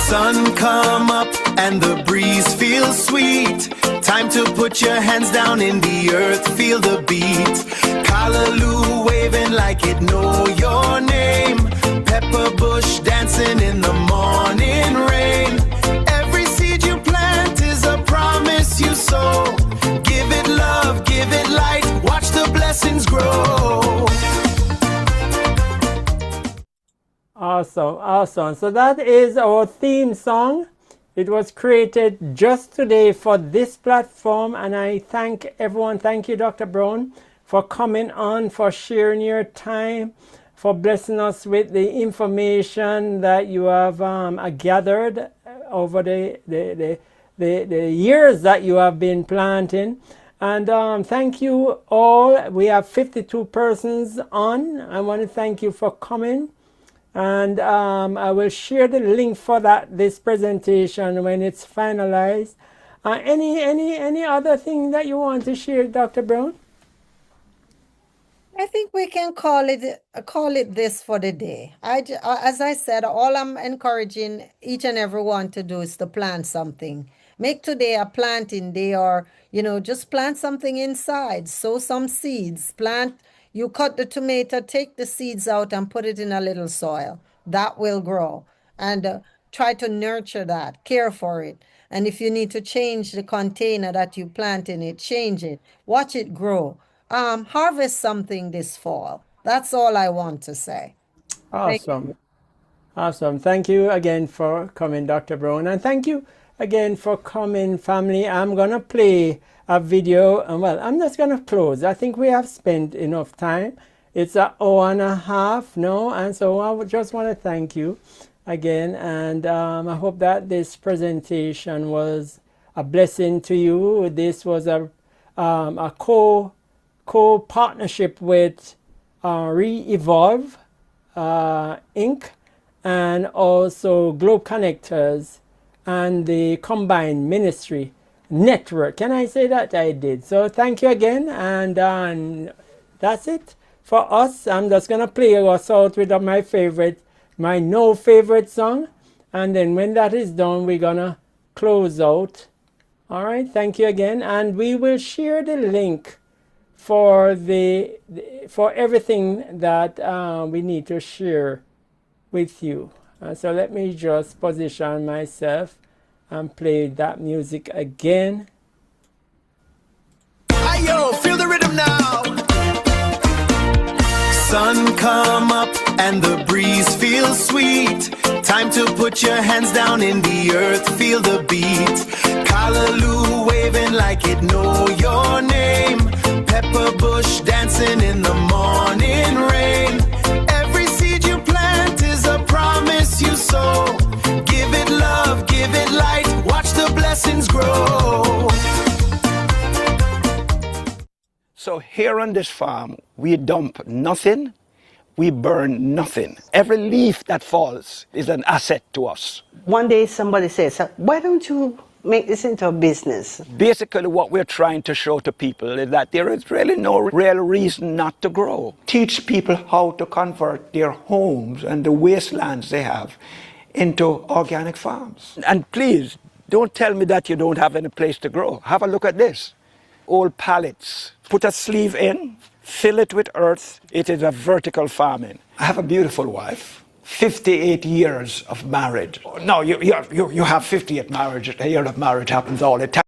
Sun come up and the breeze feels sweet. Time to put your hands down in the earth, feel the beat. Callaloo waving like it know your name. Pepper bush dancing in the morning rain. Every seed you plant is a promise you sow. Give it love, give it light, watch the blessings grow. Awesome. So that is our theme song. It was created just today for this platform, and I thank everyone. Thank you, Dr. Brown, for coming on, for sharing your time, for blessing us with the information that you have gathered over the years that you have been planting. And thank you all. We have 52 persons on. I want to thank you for coming. And I will share the link for this presentation when it's finalized. Any other thing that you want to share, Dr. Brown? I think we can call it this for the day. As I said, all I'm encouraging each and every one to do is to plant something. Make today a planting day, or just plant something inside. Sow some seeds. You cut the tomato, take the seeds out and put it in a little soil. That will grow. And try to nurture that, care for it. And if you need to change the container that you plant in it, change it. Watch it grow. Harvest something this fall. That's all I want to say. Awesome. Thank you again for coming, Dr. Brown. And thank you again for coming, family. I'm going to play a video, and well, I'm just going to close. I think we have spent enough time. It's an hour and a half now, and so I just want to thank you again, and I hope that this presentation was a blessing to you. This was a co-partnership with Re-Evolve Inc. and also Globe Connectors and the Combined Ministry Network. Can I say that? I did. So thank you again, and that's it for us. I'm just gonna play us out with my no favorite song, and then when that is done, we're gonna close out. All right, thank you again, and we will share the link for for everything that we need to share with you. So let me just position myself and play that music again. Ayo, feel the rhythm now. Sun come up and the breeze feels sweet. Time to put your hands down in the earth, feel the beat. Callaloo waving like it know your name. Pepper bush dancing in the morning rain. Every seed you plant is a promise you sow. Give it love, give it light, watch the blessings grow. So here on this farm, we dump nothing, we burn nothing. Every leaf that falls is an asset to us. One day somebody says, why don't you make this into a business? Basically what we're trying to show to people is that there is really no real reason not to grow. Teach people how to convert their homes and the wastelands they have into organic farms. And please, don't tell me that you don't have any place to grow. Have a look at this. Old pallets. Put a sleeve in, fill it with earth. It is a vertical farming. I have a beautiful wife. 58 years of marriage. No, you have 58 years of marriage happens all the time.